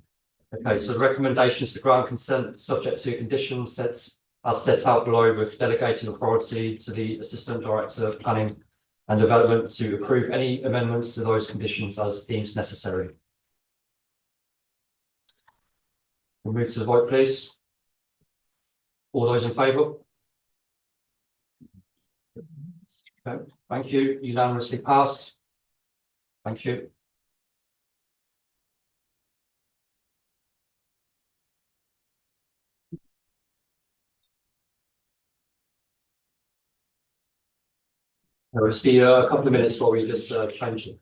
Okay, so the recommendations for grant consent subject to conditions sets as set out below with delegated authority to the Assistant Director of Planning and Development to approve any amendments to those conditions as deemed necessary. We'll move to the vote, please. All those in favour? Okay, thank you. Unanimously passed. Thank you. There will be a couple of minutes while we just change it.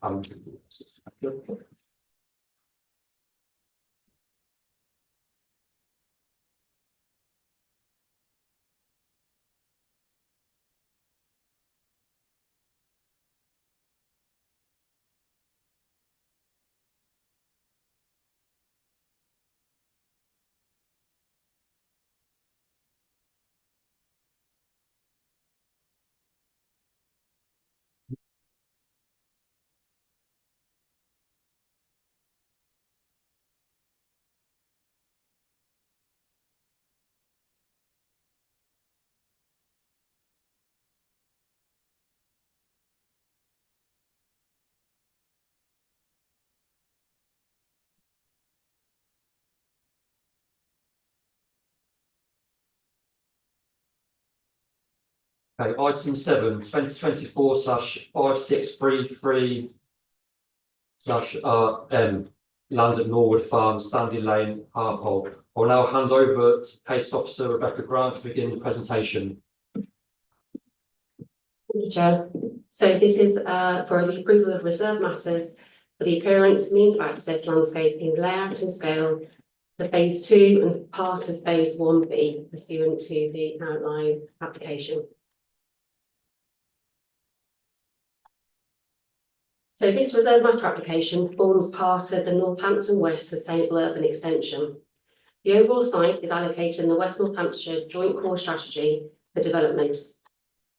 Okay, item 7, 2024/5633 /M land at Norwood Farm, Sandy Lane, Harpole. I'll now hand over to Case Officer Rebecca Grant to begin the presentation. Thank you, Chair. So this is for the approval of reserve matters for the appearance, means of access, landscaping, layout and scale for phase 2 and part of phase 1B pursuant to the outline application. So this reserve matter application forms part of the Northampton West Sustainable Urban Extension. The overall site is allocated in the West Northamptonshire Joint Core Strategy for Development.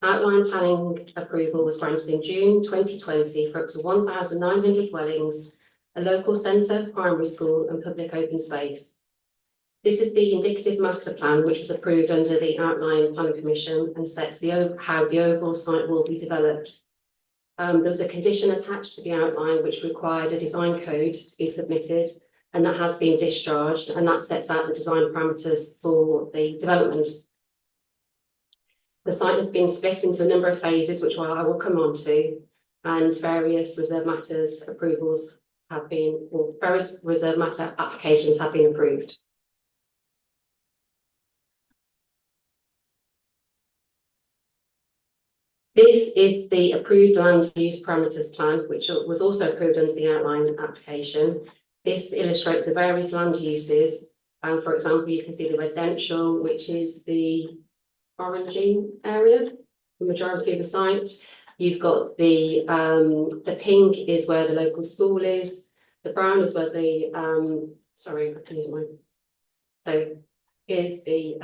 Outline planning approval was granted in June 2020 for up to 1,900 dwellings, a local centre, primary school and public open space. This is the indicative master plan which was approved under the Outline Planning Commission and sets how the overall site will be developed. There was a condition attached to the outline which required a design code to be submitted, and that has been discharged, and that sets out the design parameters for the development. The site has been split into a number of phases, which I will come on to, and various reserve matters approvals have been, or various reserve matter applications have been approved. This is the approved land use parameters plan, which was also approved under the outline application. This illustrates the various land uses. For example, you can see the residential, which is the orangey area, the majority of the site. You've got the pink is where the local school is. The brown is where the, sorry, I can use mine. So here's the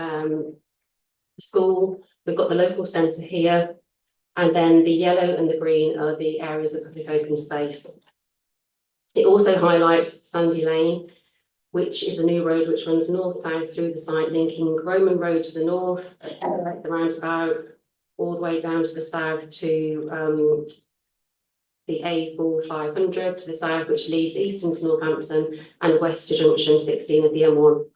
school. We've got the local centre here. And then the yellow and the green are the areas of public open space. It also highlights Sandy Lane, which is a new road which runs north-south through the site, linking Roman Road to the north, the roundabout, all the way down to the south to the A4500 to the south, which leads east into Northampton and west to junction 16 of the M1.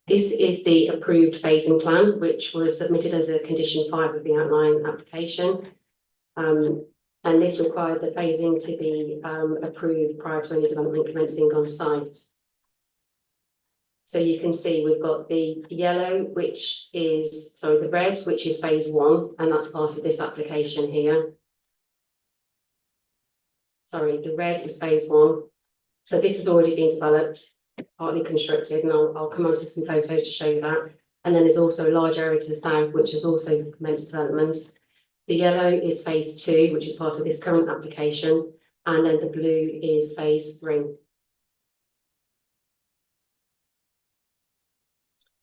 This is the approved phasing plan, which was submitted as a condition 5 of the outline application. And this required the phasing to be approved prior to any development commencing on site. So you can see we've got the yellow, which is, sorry, the red, which is phase 1, and that's part of this application here. Sorry, the red is phase 1. So this has already been developed, partly constructed, and I'll come on to some photos to show you that. And then there's also a large area to the south, which has also commenced development. The yellow is phase 2, which is part of this current application, and then the blue is phase 3.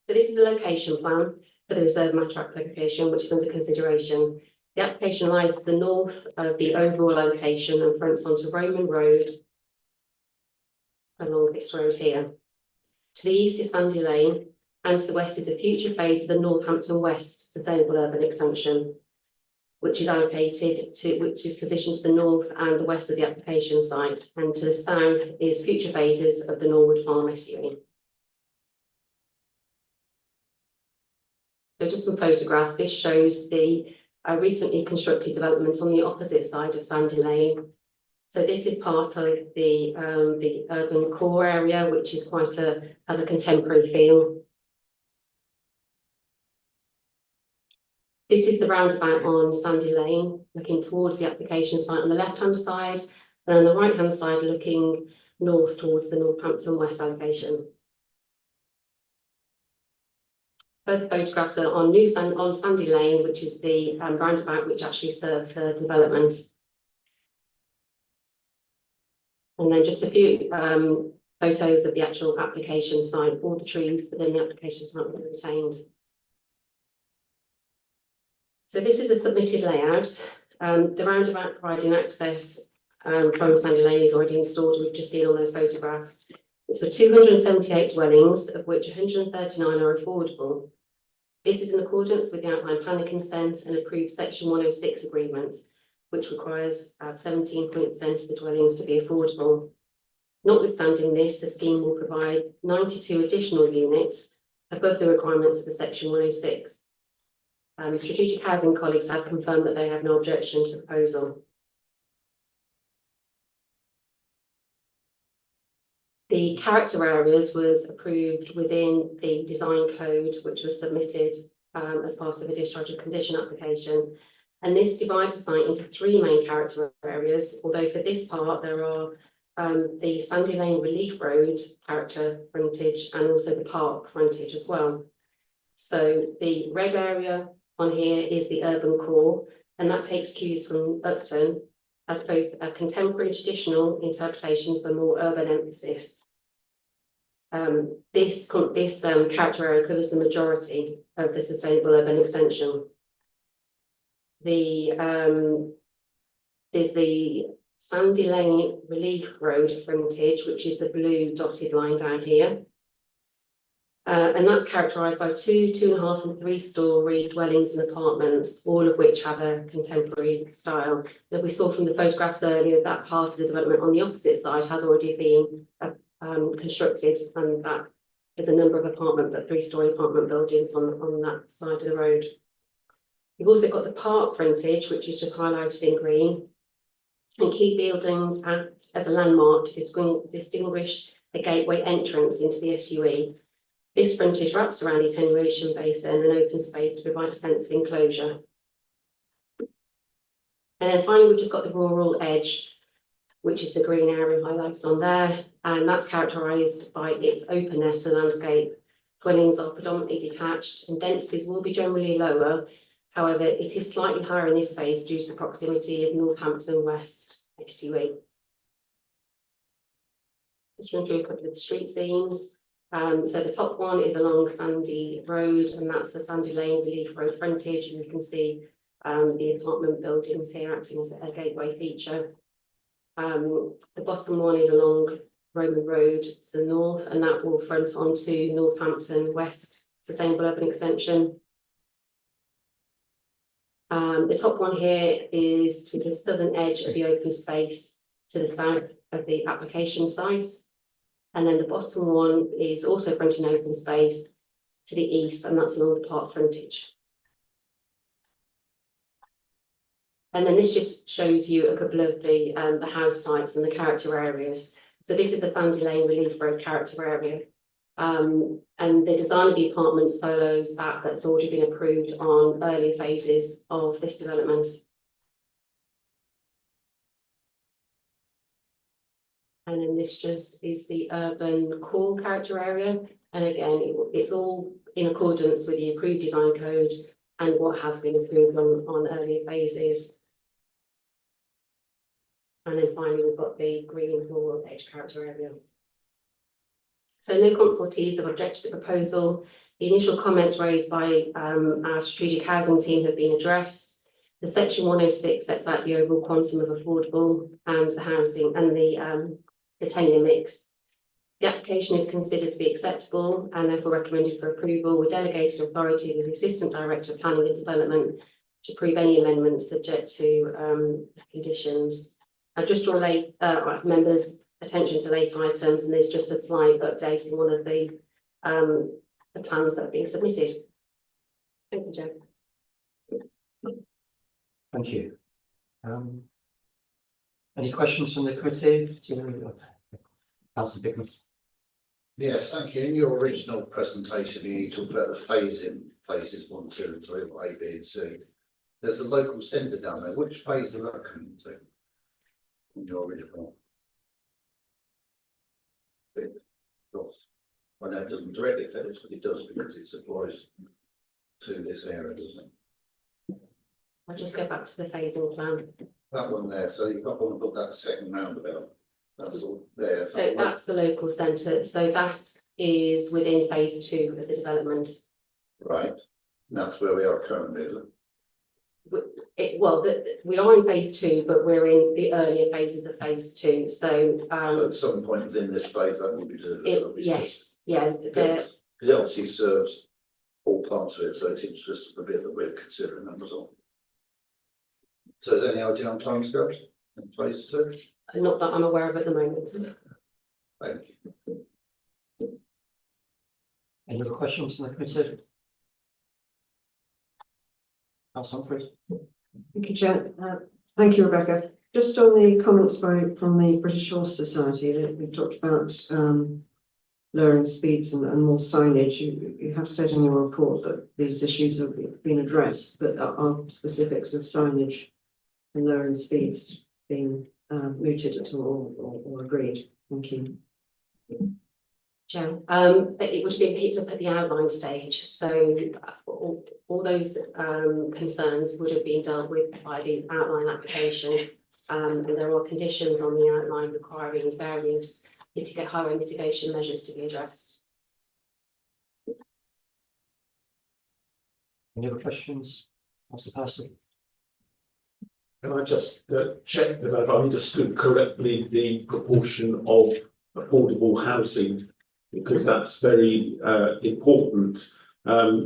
So this is the location plan for the reserve matter application, which is under consideration. The application lies to the north of the overall location and fronts onto Roman Road along this road here. To the east is Sandy Lane, and to the west is a future phase of the Northampton West Sustainable Urban Extension, which is positioned to the north and the west of the application site, and to the south is future phases of the Norwood Farm SUE. So just some photographs. This shows the recently constructed development on the opposite side of Sandy Lane. So this is part of the urban core area, which is has a contemporary feel. This is the roundabout on Sandy Lane, looking towards the application site on the left-hand side, and on the right-hand side, looking north towards the Northampton West allocation. Both photographs are on Sandy Lane, which is the roundabout which actually serves the development. And then just a few photos of the actual application site. All the trees within the application site will be retained. So this is the submitted layout. The roundabout providing access from Sandy Lane is already installed. We've just seen all those photographs. It's for 278 dwellings, of which 139 are affordable. This is in accordance with the outline planning consent and approved section 106 agreements, which requires 17% of the dwellings to be affordable. Notwithstanding this, the scheme will provide 92 additional units above the requirements of the section 106. Strategic Housing colleagues have confirmed that they have no objection to the proposal. The character areas was approved within the design code, which was submitted as part of a discharge of condition application. And this divides the site into 3 main character areas, although for this part there are the Sandy Lane Relief Road character frontage and also the park frontage as well. So the red area on here is the urban core, and that takes cues from Upton as both a contemporary traditional interpretations for more urban emphasis. This character area covers the majority of the sustainable urban extension. There's the Sandy Lane Relief Road frontage, which is the blue dotted line down here. And that's characterised by 2, 2.5 and 3-storey dwellings and apartments, all of which have a contemporary style. That we saw from the photographs earlier, that part of the development on the opposite side has already been constructed, and that there's a number of 3-storey apartment buildings on that side of the road. You've also got the park frontage, which is just highlighted in green. And key buildings act as a landmark to distinguish the gateway entrance into the SUE. This frontage wraps around the attenuation basin and open space to provide a sense of enclosure. And then finally, we've just got the rural edge, which is the green area highlighted on there. And that's characterised by its openness to landscape. Dwellings are predominantly detached and densities will be generally lower. However, it is slightly higher in this phase due to the proximity of Northampton West SUE. Just run through a couple of the street scenes. So the top one is along Sandy Road, and that's the Sandy Lane Relief Road frontage. And you can see the apartment buildings here acting as a gateway feature. The bottom one is along Roman Road to the north, and that will front onto Northampton West Sustainable Urban Extension. The top one here is to the southern edge of the open space to the south of the application site. And then the bottom one is also fronting open space to the east, and that's along the park frontage. And then this just shows you a couple of the house types and the character areas. So this is the Sandy Lane Relief Road character area. And the design of the apartments follows that's already been approved on earlier phases of this development. And then this just is the urban core character area. And again, it's all in accordance with the approved design code and what has been approved on earlier phases. And then finally, we've got the green rural edge character area. So no consultees have objected to the proposal. The initial comments raised by our strategic housing team have been addressed. The section 106 sets out the overall quantum of affordable and the housing and the tenure mix. The application is considered to be acceptable and therefore recommended for approval with delegated authority of the Assistant Director of Planning and Development to approve any amendments subject to conditions. I just draw members' attention to late items, and there's just a slight update in one of the plans that are being submitted. Thank you, Joe. Thank you. Any questions from the committee? Councillor Bickman. Yes, thank you. In your original presentation, you talked about the phasing, phases 1, 2 and 3, or A, B and C. There's a local centre down there. Which phase is that coming to? In your original. I know it doesn't directly affect this, but it does because it supplies to this area, doesn't it? I'll just go back to the phasing plan. That one there, so you've got one above that second roundabout. That's all there. So that's the local centre. So that is within phase 2 of the development. Right, and that's where we are currently, is it? We are in phase 2, but we're in the earlier phases of phase 2. So So at some point within this phase, that will be delivered. yes, yeah. Because it obviously serves all parts of it, so it's just a bit that we're considering that was all. So is there any idea on timescales in phase 2? Not that I'm aware of at the moment. Thank you. Any other questions from the committee? Councillor Humphreys. Thank you, Chair. Thank you, Rebecca. Just on the comments from the British Horse Society, we talked about lowering speeds and more signage. You have said in your report that these issues have been addressed, but are specifics of signage and lowering speeds being mooted at all or agreed? Thank you. Joe, it would have been picked up at the outline stage, so all those concerns would have been dealt with by the outline application. And there are conditions on the outline requiring various highway mitigation measures to be addressed. Any other questions? Councillor Percy. Can I just check that I've understood correctly the proportion of affordable housing, because that's very important.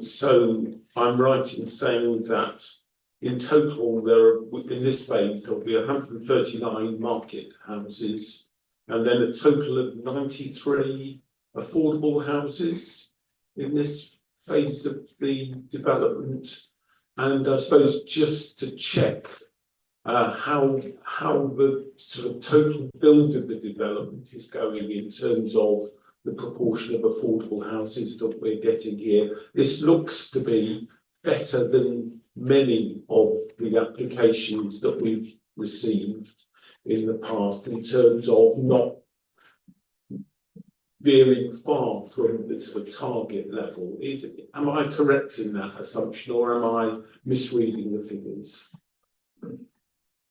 So I'm right in saying that in total in this phase there'll be 139 market houses and then a total of 93 affordable houses in this phase of the development. And I suppose just to check how the sort of total build of the development is going in terms of the proportion of affordable houses that we're getting here. This looks to be better than many of the applications that we've received in the past in terms of not veering far from the sort of target level. Am I correct in that assumption, or am I misreading the figures?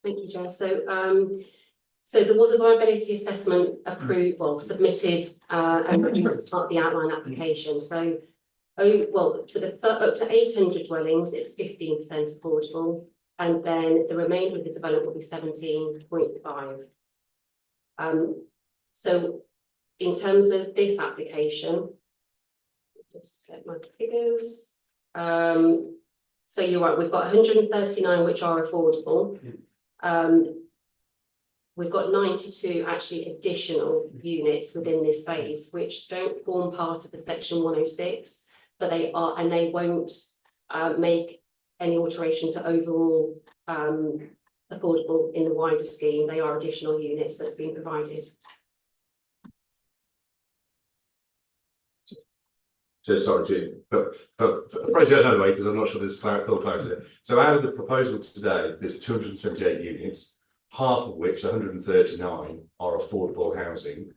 Thank you, Joe. So there was a viability assessment submitted and reviewed as part of the outline application. So, for the up to 800 dwellings, it's 15% affordable, and then the remainder of the development will be 17.5. So, in terms of this application, just get my figures. So you're right. We've got 139 which are affordable. We've got 92 actually additional units within this phase, which don't form part of the section 106, but they are, and they won't make any alteration to overall affordable in the wider scheme. They are additional units that's been provided. So sorry, Jim, but phrase it another way, because I'm not sure there's full clarity there. So out of the proposal today, there's 278 units, half of which, 139, are affordable housing.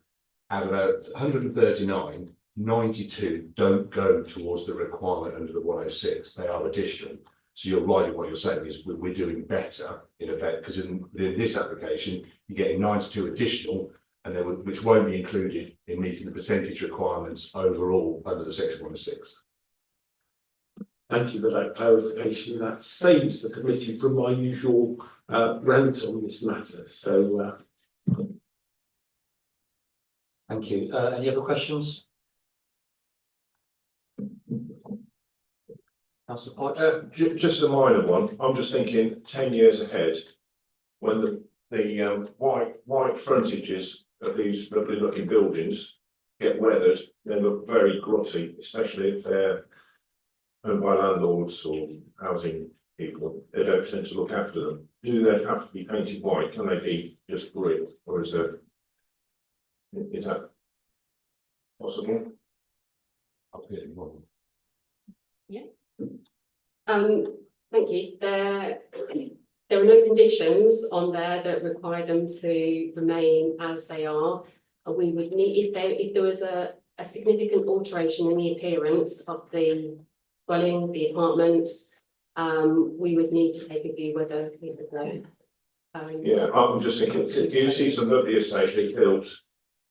Out of 139, 92 don't go towards the requirement under the 106. They are additional. So you're right in what you're saying is we're doing better in effect, because in this application, you're getting 92 additional, and then which won't be included in meeting the percentage requirements overall under the section 106. Thank you for that clarification. That saves the committee from my usual rant on this matter. So Thank you. Any other questions? Councillor Pike? Just a minor one. I'm just thinking 10 years ahead, when the white frontages of these lovely looking buildings get weathered, they look very grotty, especially if they're owned by landlords or housing people. They don't tend to look after them. Do they have to be painted white? Can they be just brick, or is that possible? Thank you. There are no conditions on there that require them to remain as they are. We would need, if there was a significant alteration in the appearance of the dwelling, the apartments, we would need to take a view whether it was Yeah, I'm just thinking, do you see some lovely estates they built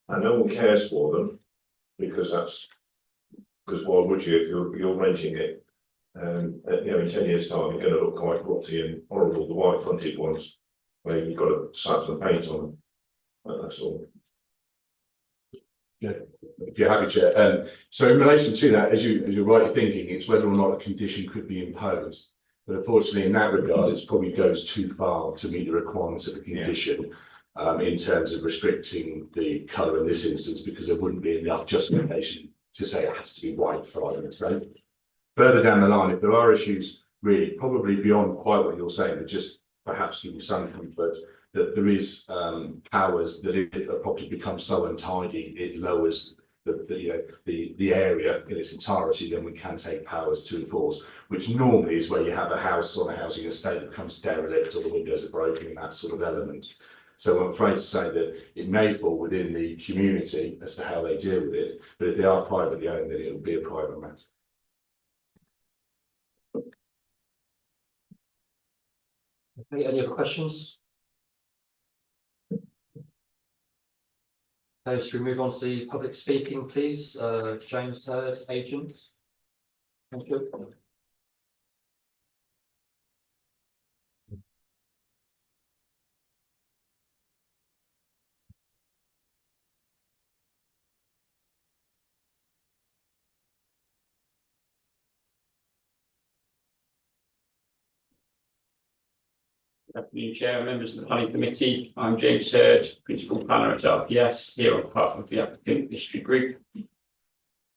and no one cares for them? Because why would you if you're renting it? In 10 years' time, you're going to look quite grotty and horrible. The white fronted ones, where you've got to slap some paint on them. That's all. Yeah, if you're happy, Chair. So in relation to that, as you're rightly thinking, it's whether or not a condition could be imposed. But unfortunately, in that regard, it probably goes too far to meet the requirements of the condition in terms of restricting the colour in this instance, because there wouldn't be enough justification to say it has to be white for argument's sake. Further down the line, if there are issues really probably beyond quite what you're saying, but just perhaps give you some comfort that there is powers that if a property becomes so untidy, it lowers the area in its entirety, then we can take powers to enforce, which normally is where you have a house on a housing estate that becomes derelict or the windows are broken and that sort of element. So I'm afraid to say that it may fall within the community as to how they deal with it, but if they are privately owned, then it will be a private matter. Okay, any other questions? Okay, should we move on to the public speaking, please? James Hurd, agent. Thank you. Good afternoon, Chair and members of the Planning Committee. I'm James Hurd, Principal Planner at RPS, here on behalf of the applicant Vistry Group.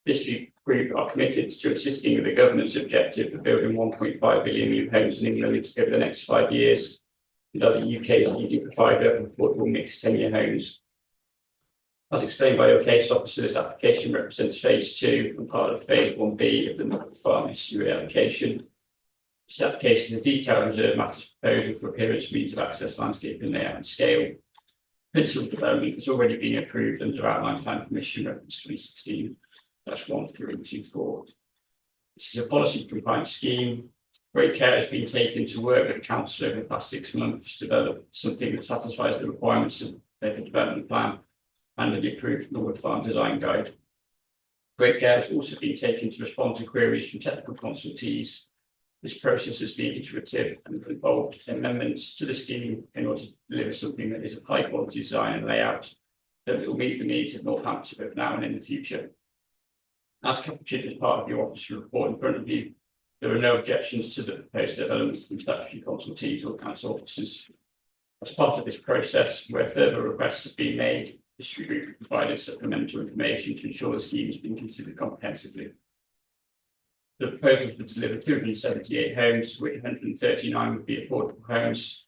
Vistry Group are committed to assisting with the government's objective of building 1.5 billion new homes in England over the next 5 years, and are the UK's leading provider of affordable mixed tenure homes. As explained by your case officer, this application represents phase 2 and part of phase 1B of the Norfolk Farm SUA application. This application is a detailed reserve matters proposal for appearance, means of access, landscape and layout and scale. Principal development has already been approved under Outline Plan Commission reference 2016-1324. This is a policy compliance scheme. Great care has been taken to work with the council over the past 6 months to develop something that satisfies the requirements of the development plan and the approved Norwood Farm Design Guide. Great care has also been taken to respond to queries from technical consultees. This process has been iterative and involved amendments to the scheme in order to deliver something that is of high quality design and layout that will meet the needs of Northampton both now and in the future. As captured as part of your officer report in front of you, there are no objections to the proposed development from statutory consultees or council officers. As part of this process, where further requests have been made, the Vistry Group provided supplemental information to ensure the scheme has been considered comprehensively. The proposals would deliver 278 homes, with 139 would be affordable homes.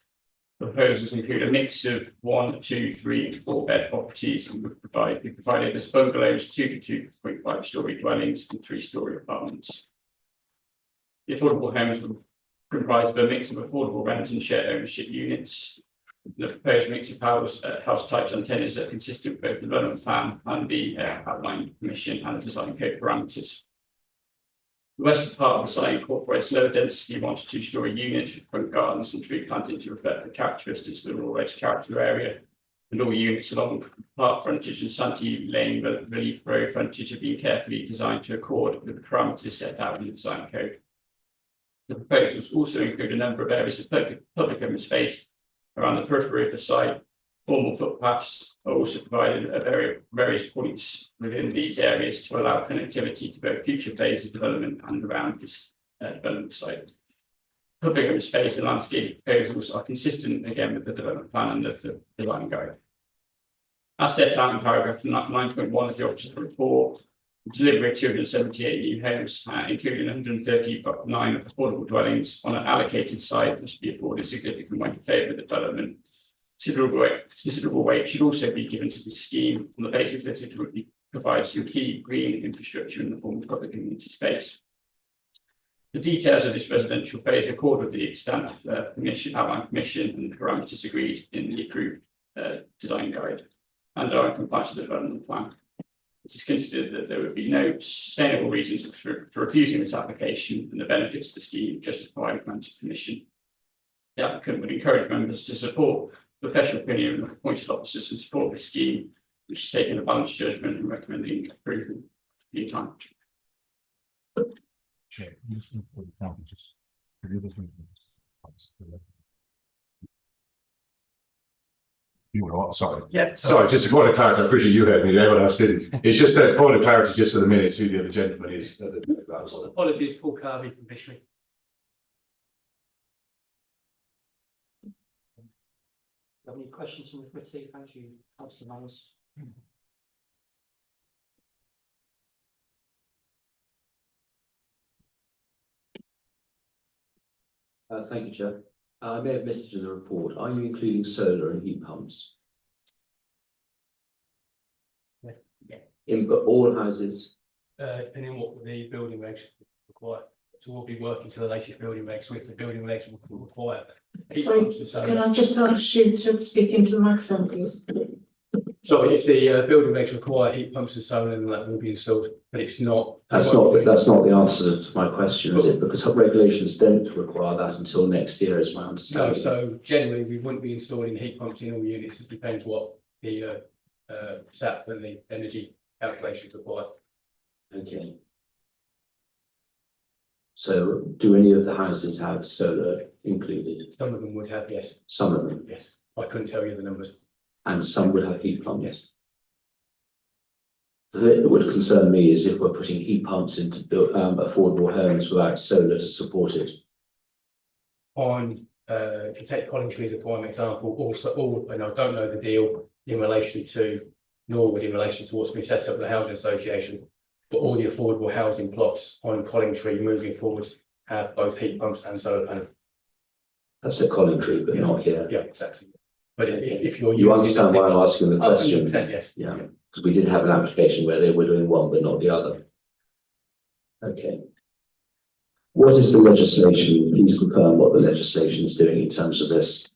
The proposals include a mix of 1, 2, 3, and 4 bed properties and would be provided as bungalows, 2 to 2.5 storey dwellings, and 3-storey apartments. The affordable homes would comprise of a mix of affordable rent and shared ownership units. The proposed mix of house types and tenures are consistent with both the development plan and the outline permission and the design code parameters. The western part of the site incorporates lower density 1 to 2-storey units with front gardens and tree planting to reflect the characteristics of the rural edge character area. And all units along park frontage and Santee Lane Relief Road frontage have been carefully designed to accord with the parameters set out in the design code. The proposals also include a number of areas of public open space around the periphery of the site. Formal footpaths are also provided at various points within these areas to allow connectivity to both future phases of development and around this development site. Public open space and landscape proposals are consistent again with the development plan and the design guide. As set out in paragraph 9.1 of the officer's report, delivery of 278 new homes, including 139 affordable dwellings on an allocated site, must be afforded significant weight in favour of the development. Considerable weight should also be given to the scheme on the basis that it would provide some key green infrastructure in the form of public community space. The details of this residential phase accord with the extent outline permission and the parameters agreed in the approved design guide and are in compliance with the development plan. It is considered that there would be no sustainable reasons for refusing this application, and the benefits of the scheme justify granting permission. The applicant would encourage members to support professional opinion of appointed officers and support this scheme, which is taking a balanced judgment and recommending approval for your time. You were what? Sorry. Yeah. Sorry, just a point of clarity. I appreciate you heard me. Everyone else didn't. It's just a point of clarity, just for the minutes, who the other gentleman is. That was all. Apologies, Paul Carvey from Bishop. Have any questions from the committee? Thank you, Councillor Manners. Thank you, Chair. I may have missed it in the report. Are you including solar and heat pumps? Yeah. In all houses? Depending on what the building regs require. So we'll be working to the latest building regs, so if the building regs will require. Sorry, can I just ask you to speak into the microphone, please? Sorry, if the building regs require heat pumps and solar, then that will be installed, but it's not. That's not the answer to my question, is it? Because regulations don't require that until next year, is my No, understanding. so generally we wouldn't be installing heat pumps in all units. It depends what the SAP and the energy calculations require. Okay. So do any of the houses have solar included? Some of them would have, yes. Some of them? Yes. I couldn't tell you the numbers. And some would have heat pumps? Yes. The thing that would concern me is if we're putting heat pumps into affordable homes without solar to support it. On, if you take Collingtree as a prime example, also, and I don't know the deal in relation to Norwood in relation to what's been set up in the housing association, but all the affordable housing plots on Collingtree moving forward have both heat pumps and solar panels. That's at Collingtree, but not here. Yeah, exactly. But if you're You understand why I'm asking the question? 100%, yes. Yeah, because we did have an application where they were doing one but not the other. Okay. What is the legislation? Please confirm what the legislation is doing in terms of this.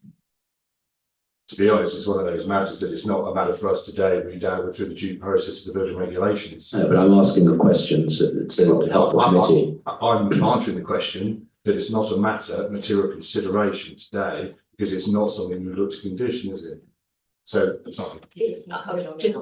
To be honest, it's one of those matters that it's not a matter for us today. We down through the due process of the building regulations. No, but I'm asking the questions to help the committee. I'm answering the question that it's not a matter of material consideration today because it's not something we look to condition, is it? So it's not. Just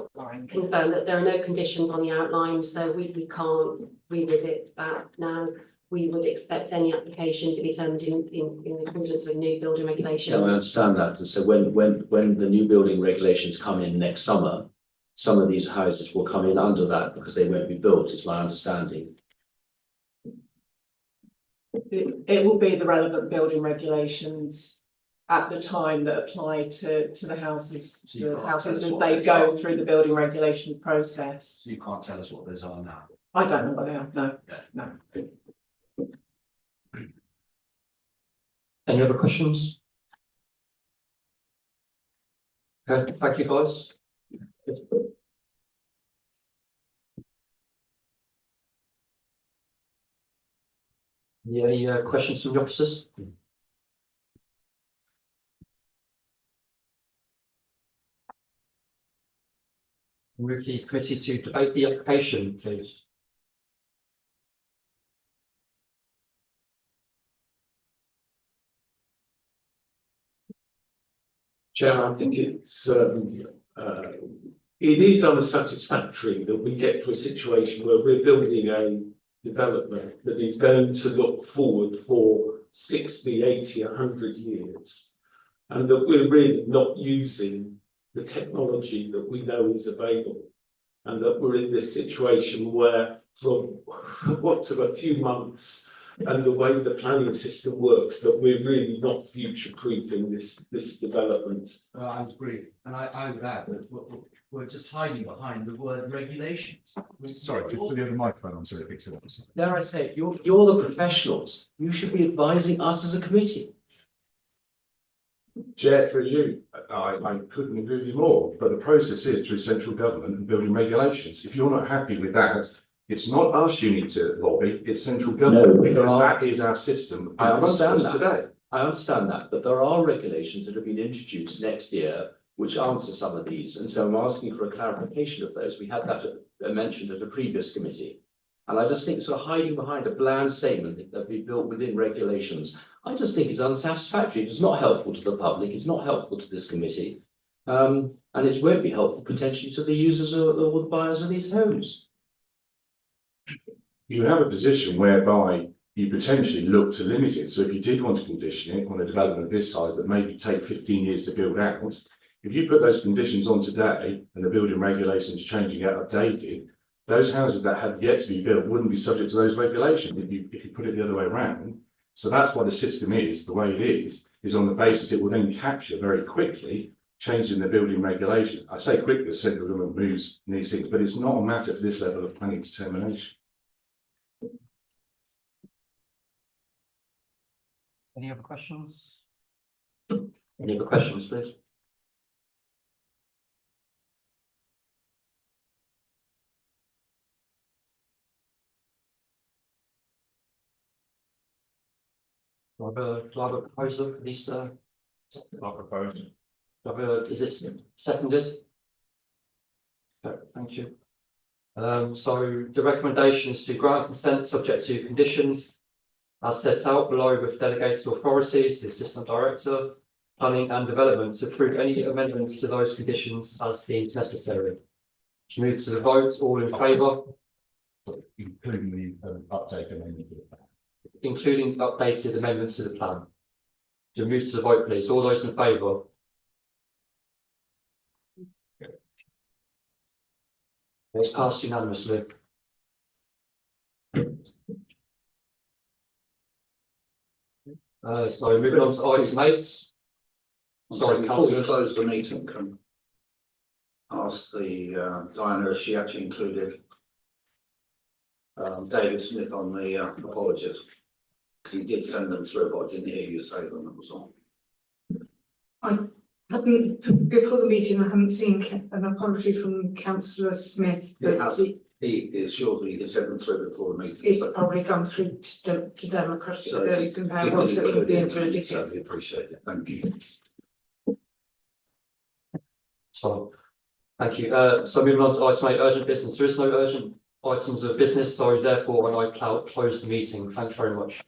confirm that there are no conditions on the outline, so we can't revisit that now. We would expect any application to be turned in accordance with new building regulations. No, I understand that. And so when the new building regulations come in next summer, some of these houses will come in under that because they won't be built, is my understanding. It will be the relevant building regulations at the time that apply to the houses, as they go through the building regulations process. So you can't tell us what those are now? I don't know what they are, no. Any other questions? Okay, thank you, guys. Any questions from the officers? Move the committee to debate the application, please. Chair, I think it is unsatisfactory that we get to a situation where we're building development that is going to look forward for 60, 80, 100 years. And that we're really not using the technology that we know is available. And that we're in this situation where from what to a few months and the way the planning system works, that we're really not future-proofing this development. I agree, and I would add that we're just hiding behind the word regulations. Sorry, just put the other microphone on so it picks it up. Dare I say, you're the professionals. You should be advising us as a committee. Chair, through you, I couldn't agree with you more, but the process is through central government and building regulations. If you're not happy with that, it's not us you need to lobby, it's central government, because that is our system. I understand in front of us that. today. I understand that, but there are regulations that have been introduced next year which answer some of these, and so I'm asking for a clarification of those. We had that mentioned at a previous committee. And I just think sort of hiding behind a bland statement that we built within regulations, I just think is unsatisfactory. It's not helpful to the public, it's not helpful to this committee. And it won't be helpful potentially to the users or the buyers of these homes. You have a position whereby you potentially look to limit it. So if you did want to condition it on a development of this size that maybe take 15 years to build out, if you put those conditions on today and the building regulations changing out updated, those houses that have yet to be built wouldn't be subject to those regulations if you put it the other way around. So that's why the system is the way it is on the basis it will then capture very quickly changes in the building regulation. I say quickly, the central government moves these things, but it's not a matter for this level of planning determination. Any other questions? Any other questions, please? Do I have a proposal for these, I propose. is it seconded? Okay, thank you. So the recommendation is to grant consent subject to conditions as set out below with delegated authorities, the Assistant Director, Planning and Development to approve any amendments to those conditions as deemed necessary. To move to the vote, all in favour? Including the update amendment. Including updated amendments to the plan. To move to the vote, please. All those in favour? It's passed unanimously. So moving on to item 8. Sorry, Before we Councillor. close the meeting, can ask the Diana if she actually included David Smith on the apologies. Because he did send them through, but I didn't hear you say them, that was all. I hadn't, before the meeting, I hadn't seen an apology from councillor Smith. It has, he assures me he did send them through before the meeting. It's probably gone through to Democratic So Service if and you how could what's it would be include it, included. so we appreciate it, thank you. So, thank you. So moving on to item 8, urgent business. There is no urgent items of business, so therefore when I close the meeting, thank you very much.